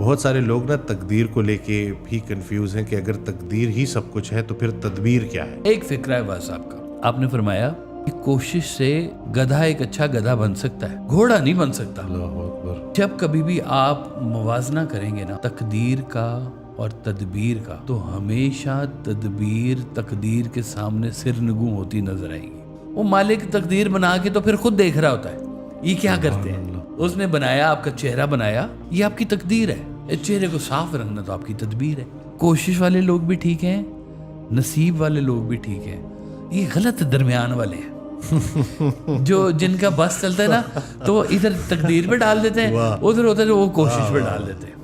بہت سارے لوگ نا تقدیر کو لے کے بھی کنفیوز ہیں کہ اگر تقدیر ہی سب کچھ ہے تو پھر تدبیر کیا ہے. ایک فکرہ ہے واز صاحب کا. آپ نے فرمایا کہ کوشش سے گدھا ایک اچھا گدھا بن سکتا ہے, گھوڑا نہیں بن سکتا. اللہ اکبر. جب کبھی بھی آپ موازنہ کریں گے نا تقدیر کا اور تدبیر کا, تو ہمیشہ تدبیر تقدیر کے سامنے سرنگوں ہوتی نظر آئے گی. وہ مالک تقدیر بنا کے تو پھر خود دیکھ رہا ہوتا ہے یہ کیا کرتے ہیں. اس نے بنایا, آپ کا چہرہ بنایا, یہ آپ کی تقدیر ہے. اس چہرے کو صاف رکھنا تو آپ کی تدبیر ہے. کوشش والے لوگ بھی ٹھیک ہیں, نصیب والے لوگ بھی ٹھیک ہیں, یہ غلط درمیان والے ہیں جو جن کا بس چلتا ہے نا تو وہ ادھر تقدیر پہ ڈال دیتے ہیں, ادھر ہوتا ہے جو وہ کوشش پہ ڈال دیتے ہیں.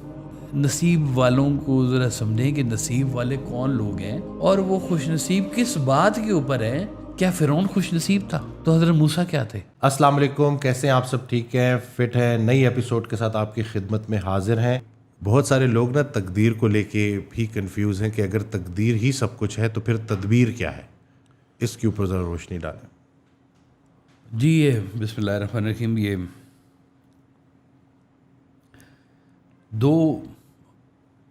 نصیب والوں کو ذرا سمجھیں کہ نصیب والے کون لوگ ہیں اور وہ خوش نصیب کس بات کے اوپر ہیں. کیا فرعون خوش نصیب تھا تو حضرت موسیٰ کیا تھے؟ السلام علیکم, کیسے ہیں آپ سب؟ ٹھیک ہیں, فٹ ہیں. نئی ایپیسوڈ کے ساتھ آپ کی خدمت میں حاضر ہیں. بہت سارے لوگ نا تقدیر کو لے کے بھی کنفیوز ہیں کہ اگر تقدیر ہی سب کچھ ہے تو پھر تدبیر کیا ہے. اس کے اوپر ذرا روشنی ڈالیں. جی یہ بسم اللہ الرحمن الرحیم, یہ دو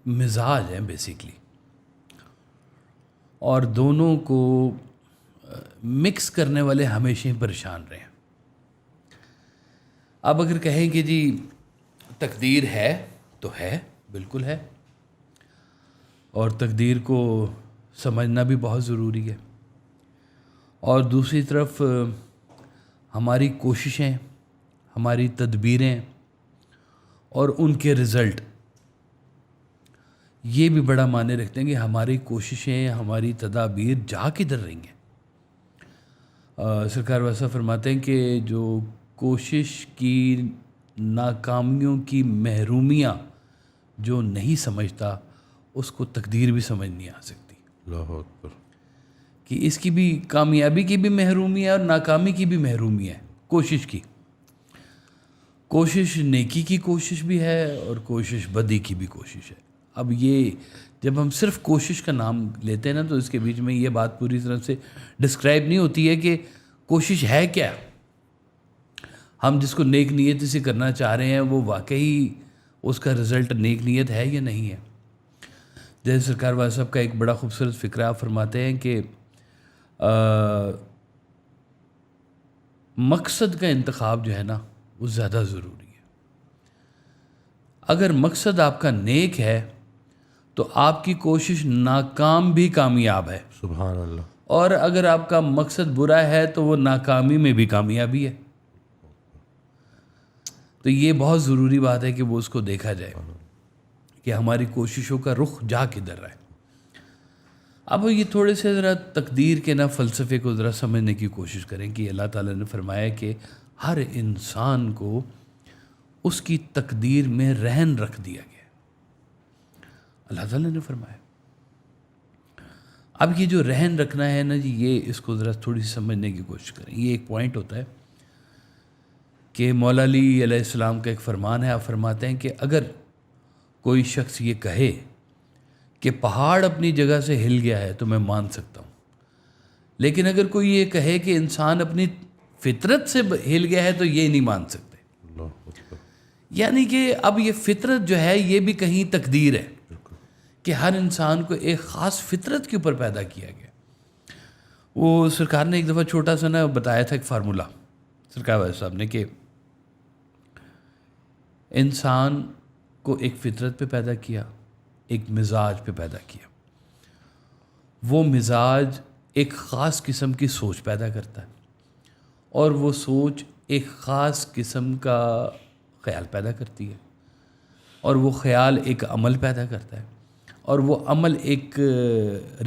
مزاج ہیں بیسیکلی, اور دونوں کو مکس کرنے والے ہمیشہ ہی پریشان رہے ہیں. اب اگر کہیں کہ جی تقدیر ہے تو ہے, بالکل ہے, اور تقدیر کو سمجھنا بھی بہت ضروری ہے. اور دوسری طرف ہماری کوششیں, ہماری تدبیریں اور ان کے رزلٹ, یہ بھی بڑا معنی رکھتے ہیں کہ ہماری کوششیں, ہماری تدابیر جا کدھر رہی ہیں. سرکار ویسا فرماتے ہیں کہ جو کوشش کی ناکامیوں کی محرومیاں جو نہیں سمجھتا اس کو تقدیر بھی سمجھ نہیں آ سکتی. اللہ اکبر. کہ اس کی بھی کامیابی کی بھی محرومی ہے اور ناکامی کی بھی محرومی ہے. کوشش کی, کوشش نیکی کی کوشش بھی ہے اور کوشش بدی کی بھی کوشش ہے. اب یہ جب ہم صرف کوشش کا نام لیتے ہیں نا تو اس کے بیچ میں یہ بات پوری طرح سے ڈسکرائب نہیں ہوتی ہے کہ کوشش ہے کیا. ہم جس کو نیک نیت سے کرنا چاہ رہے ہیں وہ واقعی اس کا رزلٹ نیک نیت ہے یا نہیں ہے. جیسے سرکار والا صاحب کا ایک بڑا خوبصورت فکرہ آپ فرماتے ہیں کہ مقصد کا انتخاب جو ہے نا وہ زیادہ ضروری ہے. اگر مقصد آپ کا نیک ہے تو آپ کی کوشش ناکام بھی کامیاب ہے. سبحان اللہ. اور اگر آپ کا مقصد برا ہے تو وہ ناکامی میں بھی کامیابی ہے. تو یہ بہت ضروری بات ہے کہ وہ اس کو دیکھا جائے کہ ہماری کوششوں کا رخ جا کدھر رہا ہے. اب یہ تھوڑے سے ذرا تقدیر کے نا فلسفے کو ذرا سمجھنے کی کوشش کریں کہ اللہ تعالیٰ نے فرمایا کہ ہر انسان کو اس کی تقدیر میں رہن رکھ دیا گیا. اللہ تعالیٰ نے فرمایا. اب یہ جو رہن رکھنا ہے نا جی, یہ اس کو ذرا تھوڑی سی سمجھنے کی کوشش کریں. یہ ایک پوائنٹ ہوتا ہے کہ مولا علی علیہ السلام کا ایک فرمان ہے. آپ فرماتے ہیں کہ اگر کوئی شخص یہ کہے کہ پہاڑ اپنی جگہ سے ہل گیا ہے تو میں مان سکتا ہوں, لیکن اگر کوئی یہ کہے کہ انسان اپنی فطرت سے ہل گیا ہے تو یہ نہیں مان سکتے. یعنی کہ اب یہ فطرت جو ہے یہ بھی کہیں تقدیر ہے کہ ہر انسان کو ایک خاص فطرت کے اوپر پیدا کیا گیا. وہ سرکار نے ایک دفعہ چھوٹا سا نا بتایا تھا ایک فارمولہ سرکار والے صاحب نے کہ انسان کو ایک فطرت پہ پیدا کیا, ایک مزاج پہ پیدا کیا. وہ مزاج ایک خاص قسم کی سوچ پیدا کرتا ہے اور وہ سوچ ایک خاص قسم کا خیال پیدا کرتی ہے اور وہ خیال ایک عمل پیدا کرتا ہے اور وہ عمل ایک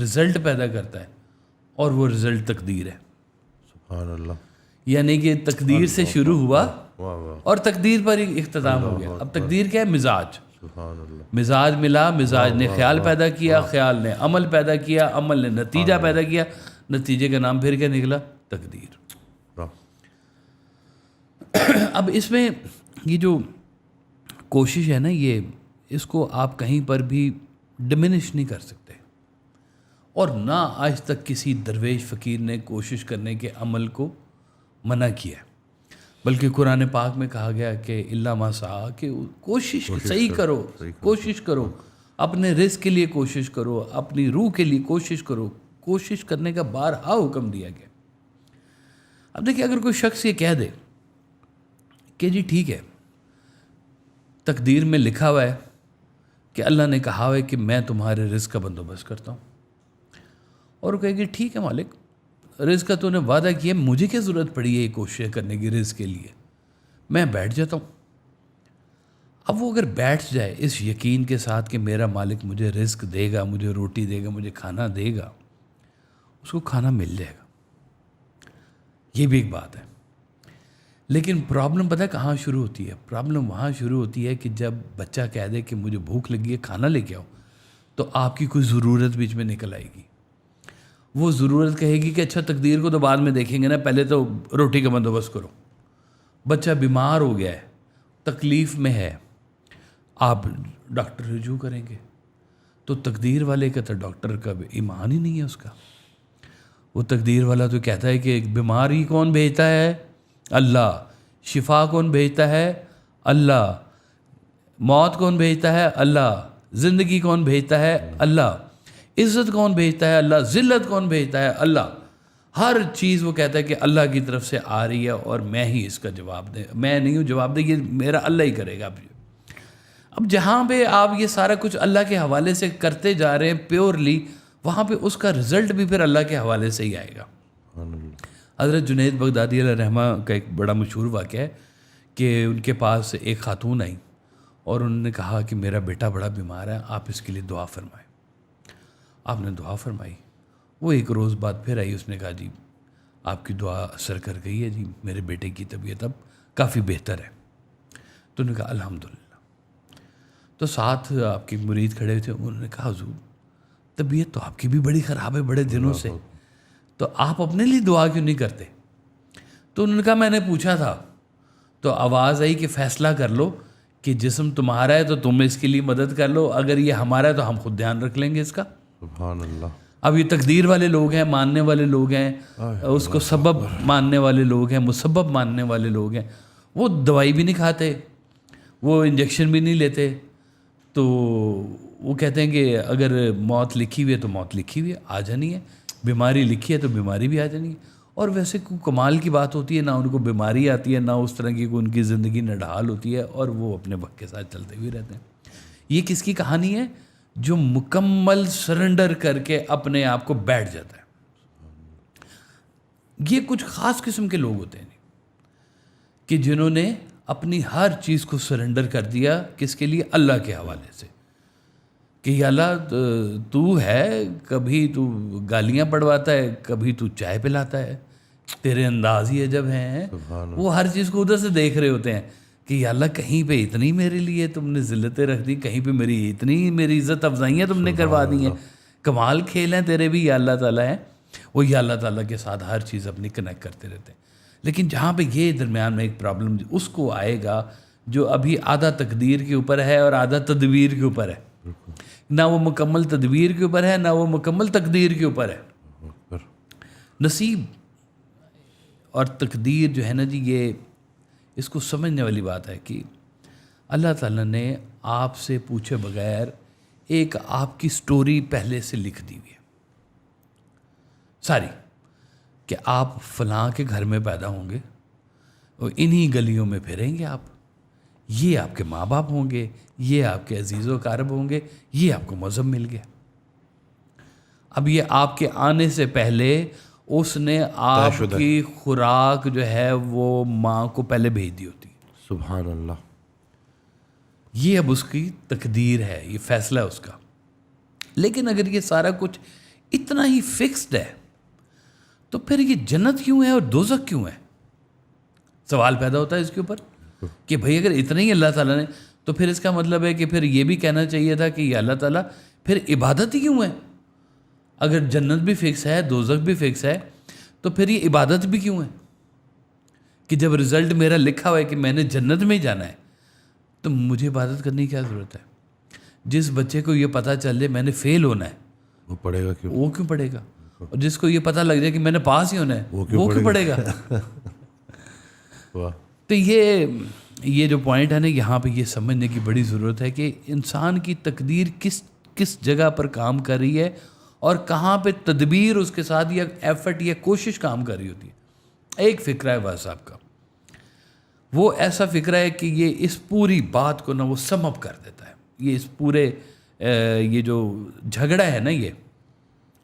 رزلٹ پیدا کرتا ہے اور وہ رزلٹ تقدیر ہے. سبحان اللہ. یعنی کہ تقدیر سے شروع ہوا اور تقدیر پر ہی اختتام ہو گیا. اب تقدیر کیا ہے؟ مزاج. مزاج ملا, مزاج نے خیال پیدا کیا, خیال نے عمل پیدا کیا, عمل نے نتیجہ پیدا کیا, نتیجے کا نام پھر کیا نکلا؟ تقدیر. اب اس میں یہ جو کوشش ہے نا, یہ اس کو آپ کہیں پر بھی ڈمینش نہیں کر سکتے, اور نہ آج تک کسی درویش فقیر نے کوشش کرنے کے عمل کو منع کیا. بلکہ قرآن پاک میں کہا گیا کہ اللہ ما سعی، کہ کوشش صحیح کرو، کوشش کرو، اپنے رزق کے لیے کوشش کرو، اپنی روح کے لیے کوشش کرو، کوشش کرنے کا بارہا حکم دیا گیا۔ اب دیکھیں، اگر کوئی شخص یہ کہہ دے کہ جی ٹھیک ہے، تقدیر میں لکھا ہوا ہے کہ اللہ نے کہا ہوا ہے کہ میں تمہارے رزق کا بندوبست کرتا ہوں، اور وہ کہے گی ٹھیک ہے مالک، رزق کا تو نے وعدہ کیا، مجھے کیا ضرورت پڑی ہے یہ کوشش کرنے کی رزق کے لیے، میں بیٹھ جاتا ہوں۔ اب وہ اگر بیٹھ جائے اس یقین کے ساتھ کہ میرا مالک مجھے رزق دے گا، مجھے روٹی دے گا، مجھے کھانا دے گا، اس کو کھانا مل جائے گا، یہ بھی ایک بات ہے۔ لیکن پرابلم پتہ ہے کہاں شروع ہوتی ہے؟ پرابلم وہاں شروع ہوتی ہے کہ جب بچہ کہہ دے کہ مجھے بھوک لگی ہے، کھانا لے کے آؤ، تو آپ کی کوئی ضرورت بیچ میں نکل آئے گی۔ وہ ضرورت کہے گی کہ اچھا تقدیر کو تو بعد میں دیکھیں گے نا، پہلے تو روٹی کا بندوبست کرو۔ بچہ بیمار ہو گیا ہے، تکلیف میں ہے، آپ ڈاکٹر رجوع کریں گے، تو تقدیر والے کا تو ڈاکٹر کا ایمان ہی نہیں ہے اس کا۔ وہ تقدیر والا تو کہتا ہے کہ بیماری کون بھیجتا ہے؟ اللہ۔ شفا کون بھیجتا ہے؟ اللہ۔ موت کون بھیجتا ہے؟ اللہ۔ زندگی کون بھیجتا ہے؟ اللہ۔ عزت کون بھیجتا ہے؟ اللہ۔ ذلت کون بھیجتا ہے؟ اللہ۔ ہر چیز وہ کہتا ہے کہ اللہ کی طرف سے آ رہی ہے اور میں ہی اس کا جواب دیں، میں نہیں ہوں جواب دیں، یہ میرا اللہ ہی کرے گا۔ اب جہاں پہ آپ یہ سارا کچھ اللہ کے حوالے سے کرتے جا رہے ہیں پیورلی، وہاں پہ اس کا رزلٹ بھی پھر اللہ کے حوالے سے ہی آئے گا۔ حضرت جنید بغدادی علیہ رحمہ کا ایک بڑا مشہور واقعہ ہے کہ ان کے پاس ایک خاتون آئی اور انہوں نے کہا کہ میرا بیٹا بڑا بیمار ہے، آپ اس کے لیے دعا فرمائیں۔ آپ نے دعا فرمائی، وہ ایک روز بعد پھر آئی، اس نے کہا جی آپ کی دعا اثر کر گئی ہے، جی میرے بیٹے کی طبیعت اب کافی بہتر ہے۔ تو انہوں نے کہا الحمدللہ۔ تو ساتھ آپ کے مرید کھڑے ہوئے تھے، انہوں نے کہا حضور طبیعت تو آپ کی بھی بڑی خراب ہے بڑے دنوں سے، تو آپ اپنے لیے دعا کیوں نہیں کرتے؟ تو انہوں نے کہا میں نے پوچھا تھا، تو آواز آئی کہ فیصلہ کر لو کہ جسم تمہارا ہے تو تم اس کے لیے مدد کر لو، اگر یہ ہمارا ہے تو ہم خود دھیان رکھ لیں گے اس کا۔ سبحان اللہ۔ اب یہ تقدیر والے لوگ ہیں، ماننے والے لوگ ہیں، اس کو سبب ماننے والے لوگ ہیں، مسبب ماننے والے لوگ ہیں، وہ دوائی بھی نہیں کھاتے، وہ انجیکشن بھی نہیں لیتے، تو وہ کہتے ہیں کہ اگر موت لکھی ہوئی ہے تو موت لکھی ہوئی ہے، آ جانی ہے، بیماری لکھی ہے تو بیماری بھی آ جانی ہے۔ اور ویسے کوئی کمال کی بات ہوتی ہے، نہ ان کو بیماری آتی ہے، نہ اس طرح کی کوئی ان کی زندگی نڈھال ہوتی ہے، اور وہ اپنے وقت کے ساتھ چلتے ہوئے رہتے ہیں۔ یہ کس کی کہانی ہے؟ جو مکمل سرنڈر کر کے اپنے آپ کو بیٹھ جاتا ہے۔ یہ کچھ خاص قسم کے لوگ ہوتے ہیں کہ جنہوں نے اپنی ہر چیز کو سرنڈر کر دیا، کس کے لیے؟ اللہ کے حوالے سے، کہ یا اللہ تو ہے، کبھی تو گالیاں پڑھواتا ہے، کبھی تو چائے پلاتا ہے، تیرے انداز ہی عجب ہیں۔ وہ ہر چیز کو ادھر سے دیکھ رہے ہوتے ہیں کہ یا اللہ کہیں پہ اتنی میرے لیے تم نے ذلتیں رکھ دی، کہیں پہ میری عزت افزائیاں تم نے کروا دی ہیں، کمال کھیل ہیں تیرے بھی یا اللہ تعالیٰ ہیں۔ وہ یا اللہ تعالیٰ کے ساتھ ہر چیز اپنی کنیکٹ کرتے رہتے ہیں۔ لیکن جہاں پہ یہ درمیان میں ایک پرابلم اس کو آئے گا جو ابھی آدھا تقدیر کے اوپر ہے اور آدھا تدبیر کے اوپر ہے، نہ وہ مکمل تدبیر کے اوپر ہے، نہ وہ مکمل تقدیر کے اوپر ہے۔ نصیب اور تقدیر جو ہے نا جی، یہ اس کو سمجھنے والی بات ہے کہ اللہ تعالیٰ نے آپ سے پوچھے بغیر ایک آپ کی سٹوری پہلے سے لکھ دی ہوئی ہے ساری، کہ آپ فلاں کے گھر میں پیدا ہوں گے اور انہی گلیوں میں پھریں گے آپ، یہ آپ کے ماں باپ ہوں گے، یہ آپ کے عزیز و اقارب ہوں گے، یہ آپ کو مذہب مل گیا۔ اب یہ آپ کے آنے سے پہلے اس نے آپ کی خوراک جو ہے وہ ماں کو پہلے بھیج دی ہوتی۔ سبحان اللہ۔ یہ اب اس کی تقدیر ہے، یہ فیصلہ ہے اس کا۔ لیکن اگر یہ سارا کچھ اتنا ہی فکسڈ ہے تو پھر یہ جنت کیوں ہے اور دوزخ کیوں ہے؟ سوال پیدا ہوتا ہے اس کے اوپر کہ بھئی اگر اتنا ہی اللہ تعالیٰ نے، تو پھر اس کا مطلب ہے کہ پھر یہ بھی کہنا چاہیے تھا کہ یہ اللہ تعالیٰ پھر عبادت ہی کیوں ہے؟ اگر جنت بھی فکس ہے، دوزخ بھی فکس ہے، تو پھر یہ عبادت بھی کیوں ہے؟ کہ جب رزلٹ میرا لکھا ہوا ہے کہ میں نے جنت میں جانا ہے تو مجھے عبادت کرنے کی کیا ضرورت ہے؟ جس بچے کو یہ پتہ چل جائے میں نے فیل ہونا ہے، وہ پڑھے گا کیوں؟ وہ کیوں پڑھے گا؟ اور جس کو یہ پتہ لگ جائے کہ میں نے پاس ہی ہونا ہے، وہ کیوں پڑھے گا؟ تو یہ جو پوائنٹ ہے نا، یہاں پہ یہ سمجھنے کی بڑی ضرورت ہے کہ انسان کی تقدیر کس جگہ پر کام کر رہی ہے اور کہاں پہ تدبیر اس کے ساتھ یا ایفرٹ یا کوشش کام کر رہی ہوتی ہے. ایک فکرہ ہے واز صاحب کا، وہ ایسا فکرہ ہے کہ یہ اس پوری بات کو نا وہ سم اپ کر دیتا ہے. یہ اس پورے یہ جو جھگڑا ہے نا، یہ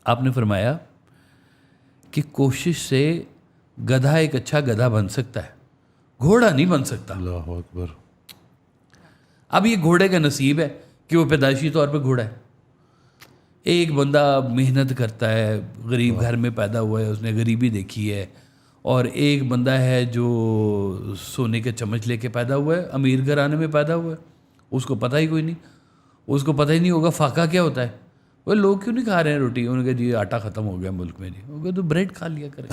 آپ نے فرمایا کہ کوشش سے گدھا ایک اچھا گدھا بن سکتا ہے، گھوڑا نہیں بن سکتا. اللہ اکبر. اب یہ گھوڑے کا نصیب ہے کہ وہ پیدائشی طور پہ گھوڑا ہے. ایک بندہ محنت کرتا ہے، غریب گھر میں پیدا ہوا ہے، اس نے غریبی دیکھی ہے، اور ایک بندہ ہے جو سونے کے چمچ لے کے پیدا ہوا ہے، امیر گھرانے میں پیدا ہوا ہے، اس کو پتہ ہی کوئی نہیں، اس کو پتہ ہی نہیں ہوگا فاقہ کیا ہوتا ہے. وہ لوگ کیوں نہیں کھا رہے ہیں روٹی؟ انہوں نے کہا جی آٹا ختم ہو گیا ملک میں. جی وہ کہ تو بریڈ کھا لیا کریں،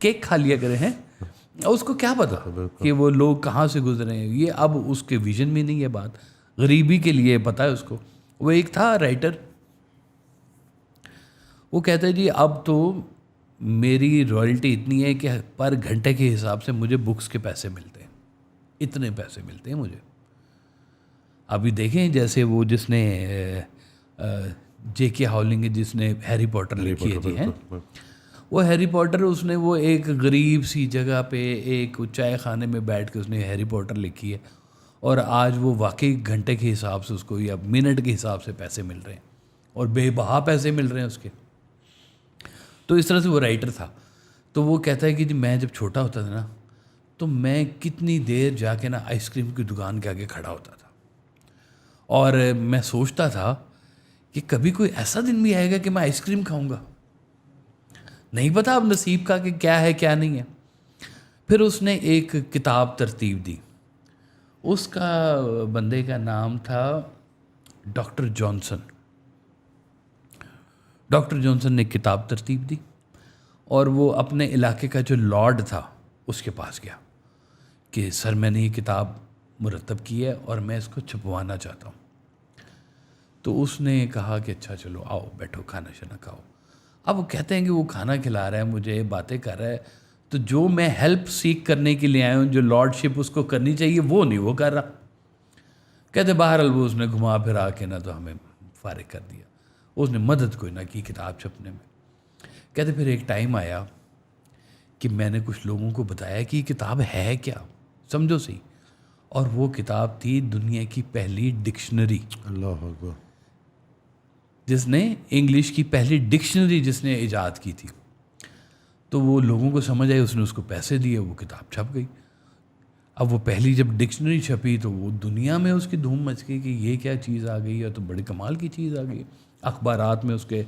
کیک کھا لیا کریں. ہیں اس کو کیا پتا کہ وہ لوگ کہاں سے گزرے ہیں؟ یہ اب اس کے ویژن میں نہیں ہے بات. غریبی کے لیے پتہ ہے اس کو. وہ ایک تھا رائٹر، وہ کہتا ہے جی اب تو میری رائلٹی اتنی ہے کہ پر گھنٹے کے حساب سے مجھے بکس کے پیسے ملتے ہیں، اتنے پیسے ملتے ہیں مجھے. ابھی دیکھیں جیسے وہ جس نے جے کے ہاولنگ، جس نے ہیری پوٹر لکھی ہے جی، ہیں وہ ہیری پوٹر، اس نے وہ ایک غریب سی جگہ پہ ایک چائے خانے میں بیٹھ کے اس نے ہیری پوٹر لکھی ہے، اور آج وہ واقعی گھنٹے کے حساب سے اس کو یا منٹ کے حساب سے پیسے مل رہے ہیں، اور بے بہا پیسے مل رہے ہیں اس کے. تو اس طرح سے وہ رائٹر تھا. تو وہ کہتا ہے کہ جی میں جب چھوٹا ہوتا تھا نا، تو میں کتنی دیر جا کے نا آئس کریم کی دکان کے آگے کھڑا ہوتا تھا، اور میں سوچتا تھا کہ کبھی کوئی ایسا دن بھی آئے گا کہ میں آئس کریم کھاؤں گا. نہیں پتا اب نصیب کا کہ کیا ہے کیا نہیں ہے. پھر اس نے ایک کتاب ترتیب دی. اس کا بندے کا نام تھا ڈاکٹر جانسن. ڈاکٹر جانسن نے کتاب ترتیب دی، اور وہ اپنے علاقے کا جو لارڈ تھا اس کے پاس گیا کہ سر میں نے یہ کتاب مرتب کی ہے اور میں اس کو چھپوانا چاہتا ہوں. تو اس نے کہا کہ اچھا چلو آؤ بیٹھو، کھانا شانا کھاؤ. اب وہ کہتے ہیں کہ وہ کھانا کھلا رہا ہے مجھے، باتیں کر رہا ہے، تو جو میں ہیلپ سیکھ کرنے کے لیے آیا ہوں، جو لارڈ شپ اس کو کرنی چاہیے وہ نہیں وہ کر رہا. کہتے بہرحال وہ اس نے گھما پھرا کے نہ تو ہمیں فارغ کر دیا. اس نے مدد کوئی نہ کی کتاب چھپنے میں. کہتے پھر ایک ٹائم آیا کہ میں نے کچھ لوگوں کو بتایا کہ یہ کتاب ہے کیا، سمجھو صحیح. اور وہ کتاب تھی دنیا کی پہلی ڈکشنری. اللہ اکبر. جس نے انگلش کی پہلی ڈکشنری جس نے ایجاد کی تھی. تو وہ لوگوں کو سمجھ آئی، اس نے اس کو پیسے دیے، وہ کتاب چھپ گئی. اب وہ پہلی جب ڈکشنری چھپی تو وہ دنیا میں اس کی دھوم مچ گئی کہ یہ کیا چیز آ گئی ہے، تو بڑے کمال کی چیز آ گئی. اخبارات میں اس کے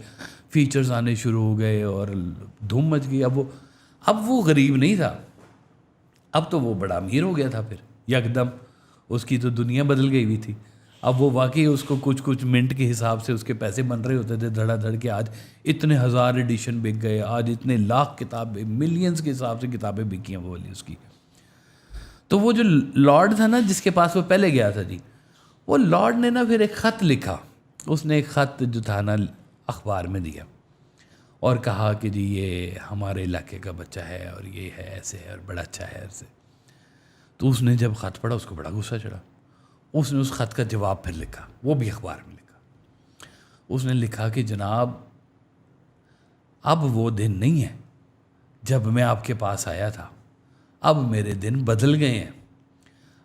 فیچرز آنے شروع ہو گئے اور دھوم مچ گئی. اب وہ غریب نہیں تھا، اب تو وہ بڑا امیر ہو گیا تھا. پھر یکدم اس کی تو دنیا بدل گئی ہوئی تھی. اب وہ واقعی اس کو کچھ منٹ کے حساب سے اس کے پیسے بن رہے ہوتے تھے دھڑا دھڑ کے. آج اتنے 1000 ایڈیشن بک گئے، آج اتنے لاکھ کتابیں، ملینز کے حساب سے کتابیں بکی ہیں وہ والی اس کی. تو وہ جو لارڈ تھا نا جس کے پاس وہ پہلے گیا تھا جی، وہ لارڈ نے نا پھر ایک خط لکھا. اس نے ایک خط جو تھا نا اخبار میں دیا اور کہا کہ جی یہ ہمارے علاقے کا بچہ ہے اور یہ ہے ایسے ہے اور بڑا اچھا ہے ایسے. تو اس نے جب خط پڑھا اس کو بڑا غصہ چڑھا. اس نے اس خط کا جواب پھر لکھا، وہ بھی اخبار میں لکھا. اس نے لکھا کہ جناب اب وہ دن نہیں ہے جب میں آپ کے پاس آیا تھا، اب میرے دن بدل گئے ہیں.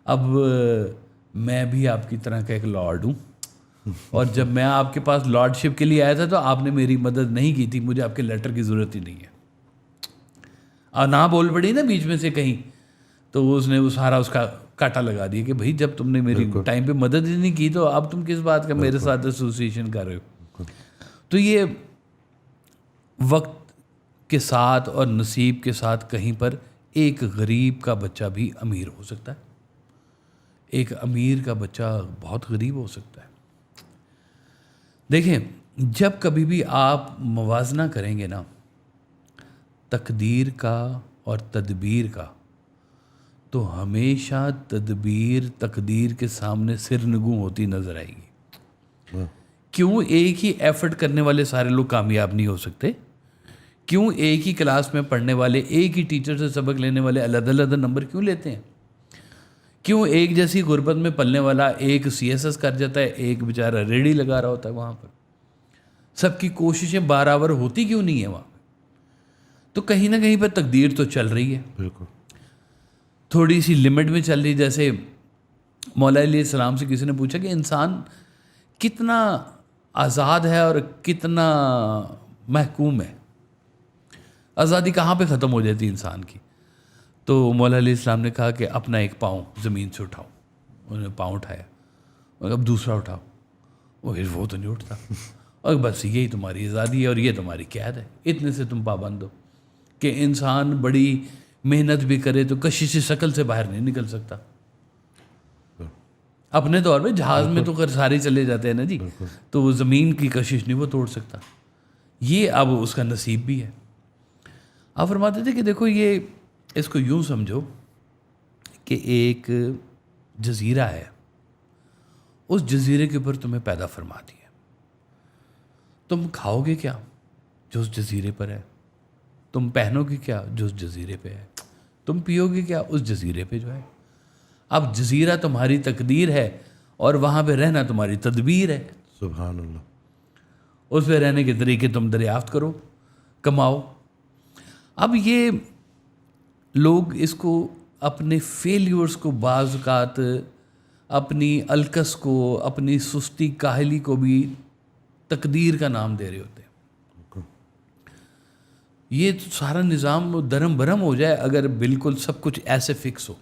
اب میں بھی آپ کی طرح کا ایک لارڈ ہوں، اور جب میں آپ کے پاس لارڈ شپ کے لیے آیا تھا تو آپ نے میری مدد نہیں کی تھی، مجھے آپ کے لیٹر کی ضرورت ہی نہیں ہے. اور نہ بول پڑی نا بیچ میں سے کہیں، تو اس نے وہ سارا اس کا کاٹا لگا دیا کہ بھائی جب تم نے میری ٹائم پہ مدد ہی نہیں کی تو اب تم کس بات کا میرے ساتھ ایسوسیشن کر رہے ہو. تو یہ وقت کے ساتھ اور نصیب کے ساتھ کہیں پر ایک غریب کا بچہ بھی امیر ہو سکتا ہے، ایک امیر کا بچہ بہت غریب ہو سکتا ہے. دیکھیں جب کبھی بھی آپ موازنہ کریں گے نا تقدیر کا اور تدبیر کا، تو ہمیشہ تدبیر تقدیر کے سامنے سرنگوں ہوتی نظر آئے گی. کیوں ایک ہی ایفرٹ کرنے والے سارے لوگ کامیاب نہیں ہو سکتے؟ کیوں ایک ہی کلاس میں پڑھنے والے، ایک ہی ٹیچر سے سبق لینے والے علیحدہ علیحدہ نمبر کیوں لیتے ہیں؟ کیوں ایک جیسی غربت میں پلنے والا ایک CSS کر جاتا ہے، ایک بیچارہ ریڑھی لگا رہا ہوتا ہے وہاں پر؟ سب کی کوششیں برابر ہوتی کیوں نہیں ہے وہاں پہ؟ تو کہیں نہ کہیں پہ تقدیر تو چل رہی ہے، بالکل تھوڑی سی لمٹ میں چل رہی. جیسے مولا علیہ السلام سے کسی نے پوچھا کہ انسان کتنا آزاد ہے اور کتنا محکوم ہے، آزادی کہاں پہ ختم ہو جاتی ہے انسان کی؟ تو مولا علیہ السلام نے کہا کہ اپنا ایک پاؤں زمین سے اٹھاؤ. انہوں نے پاؤں اٹھایا، اور اب دوسرا اٹھاؤ، وہ تو نہیں اٹھتا، اور بس یہی تمہاری آزادی ہے اور یہ تمہاری قید ہے، اتنے سے تم پابند ہو کہ انسان بڑی محنت بھی کرے تو کشش شکل سے باہر نہیں نکل سکتا. اپنے طور پہ جہاز میں تو سارے چلے جاتے ہیں نا جی، تو وہ زمین کی کشش نہیں وہ توڑ سکتا. یہ اب اس کا نصیب بھی ہے. آپ فرماتے تھے کہ دیکھو یہ اس کو یوں سمجھو کہ ایک جزیرہ ہے، اس جزیرے کے اوپر تمہیں پیدا فرما دیا. تم کھاؤ گے کیا جو اس جزیرے پر ہے؟ تم پہنو گے کیا جو اس جزیرے پہ ہے؟ تم پیو گے کیا اس جزیرے پہ جو ہے؟ اب جزیرہ تمہاری تقدیر ہے اور وہاں پہ رہنا تمہاری تدبیر ہے. سبحان اللہ. اس پہ رہنے کے طریقے تم دریافت کرو، کماؤ. اب یہ لوگ اس کو اپنے فیلیورز کو، بعض اوقات اپنی الکس کو، اپنی سستی کاہلی کو بھی تقدیر کا نام دے رہے ہوتے ہیں. یہ تو سارا نظام درم برہم ہو جائے اگر بالکل سب کچھ ایسے فکس ہو.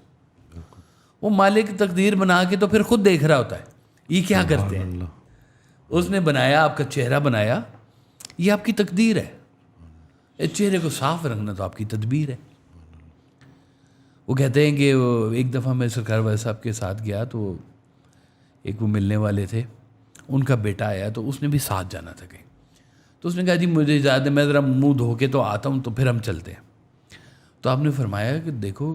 وہ مالک تقدیر بنا کے تو پھر خود دیکھ رہا ہوتا ہے یہ کیا کرتے ہیں. اس نے بنایا، آپ کا چہرہ بنایا، یہ آپ کی تقدیر ہے. اس چہرے کو صاف رکھنا تو آپ کی تدبیر ہے. وہ کہتے ہیں کہ ایک دفعہ میں سرکار والے صاحب کے ساتھ گیا تو ایک وہ ملنے والے تھے، ان کا بیٹا آیا تو اس نے بھی ساتھ جانا تھا کہیں. تو اس نے کہا جی مجھے اجازت ہے، میں ذرا منہ دھو کے تو آتا ہوں تو پھر ہم چلتے ہیں. تو آپ نے فرمایا کہ دیکھو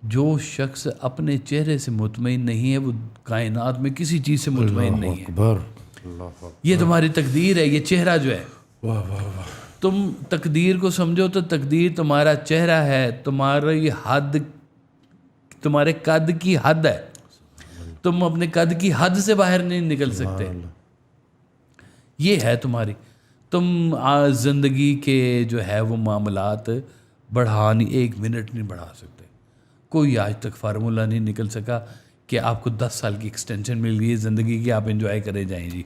جو شخص اپنے چہرے سے مطمئن نہیں ہے وہ کائنات میں کسی چیز سے مطمئن نہیں ہے. یہ تمہاری تقدیر ہے، یہ چہرہ جو ہے. تم تقدیر کو سمجھو تو تقدیر تمہارا چہرہ ہے، تمہاری حد، تمہارے قد کی حد ہے. تم اپنے قد کی حد سے باہر نہیں نکل سکتے. یہ ہے تمہاری. تم زندگی کے جو ہے وہ معاملات بڑھانی 1 منٹ نہیں بڑھا سکتے. کوئی آج تک فارمولہ نہیں نکل سکا کہ آپ کو 10 سال کی ایکسٹینشن مل گئی ہے زندگی کی، آپ انجوائے کرے جائیں جی.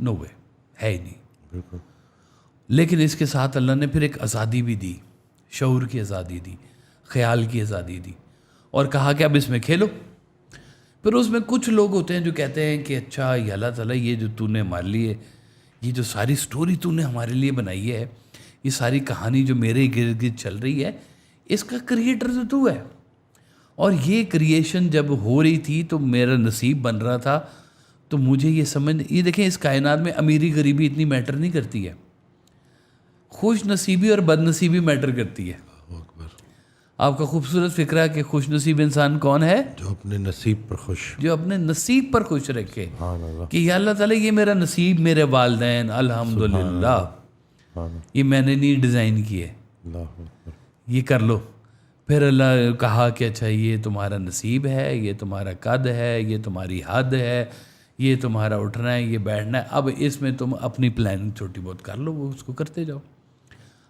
نو وے، ہے ہی نہیں. بالکل. لیکن اس کے ساتھ اللہ نے پھر ایک آزادی بھی دی، شعور کی آزادی دی، خیال کی آزادی دی، اور کہا کہ اب اس میں کھیلو. پھر اس میں کچھ لوگ ہوتے ہیں جو کہتے ہیں کہ اچھا یہ اللہ تعالیٰ یہ جو تو نے ہمارے لیے، یہ جو ساری سٹوری تو نے ہمارے لیے بنائی ہے، یہ ساری کہانی جو میرے گرد گرد چل رہی ہے، اس کا کریٹر تو ہے. اور یہ کریشن جب ہو رہی تھی تو میرا نصیب بن رہا تھا. تو مجھے یہ سمجھ، یہ دیکھیں اس کائنات میں امیری غریبی اتنی میٹر نہیں کرتی ہے، خوش نصیبی اور بد نصیبی میٹر کرتی ہے. آپ کا خوبصورت فکرہ کہ خوش نصیب انسان کون ہے؟ جو اپنے نصیب پر خوش، جو اپنے نصیب پر خوش رکھے کہ یا اللہ تعالیٰ یہ میرا نصیب، میرے والدین الحمدللہ، یہ میں نے نہیں ڈیزائن کیے، یہ کر لو. پھر اللہ کہا کہ اچھا یہ تمہارا نصیب ہے، یہ تمہارا قد ہے، یہ تمہاری حد ہے، یہ تمہارا اٹھنا ہے، یہ بیٹھنا ہے. اب اس میں تم اپنی پلاننگ چھوٹی بہت کر لو، وہ اس کو کرتے جاؤ.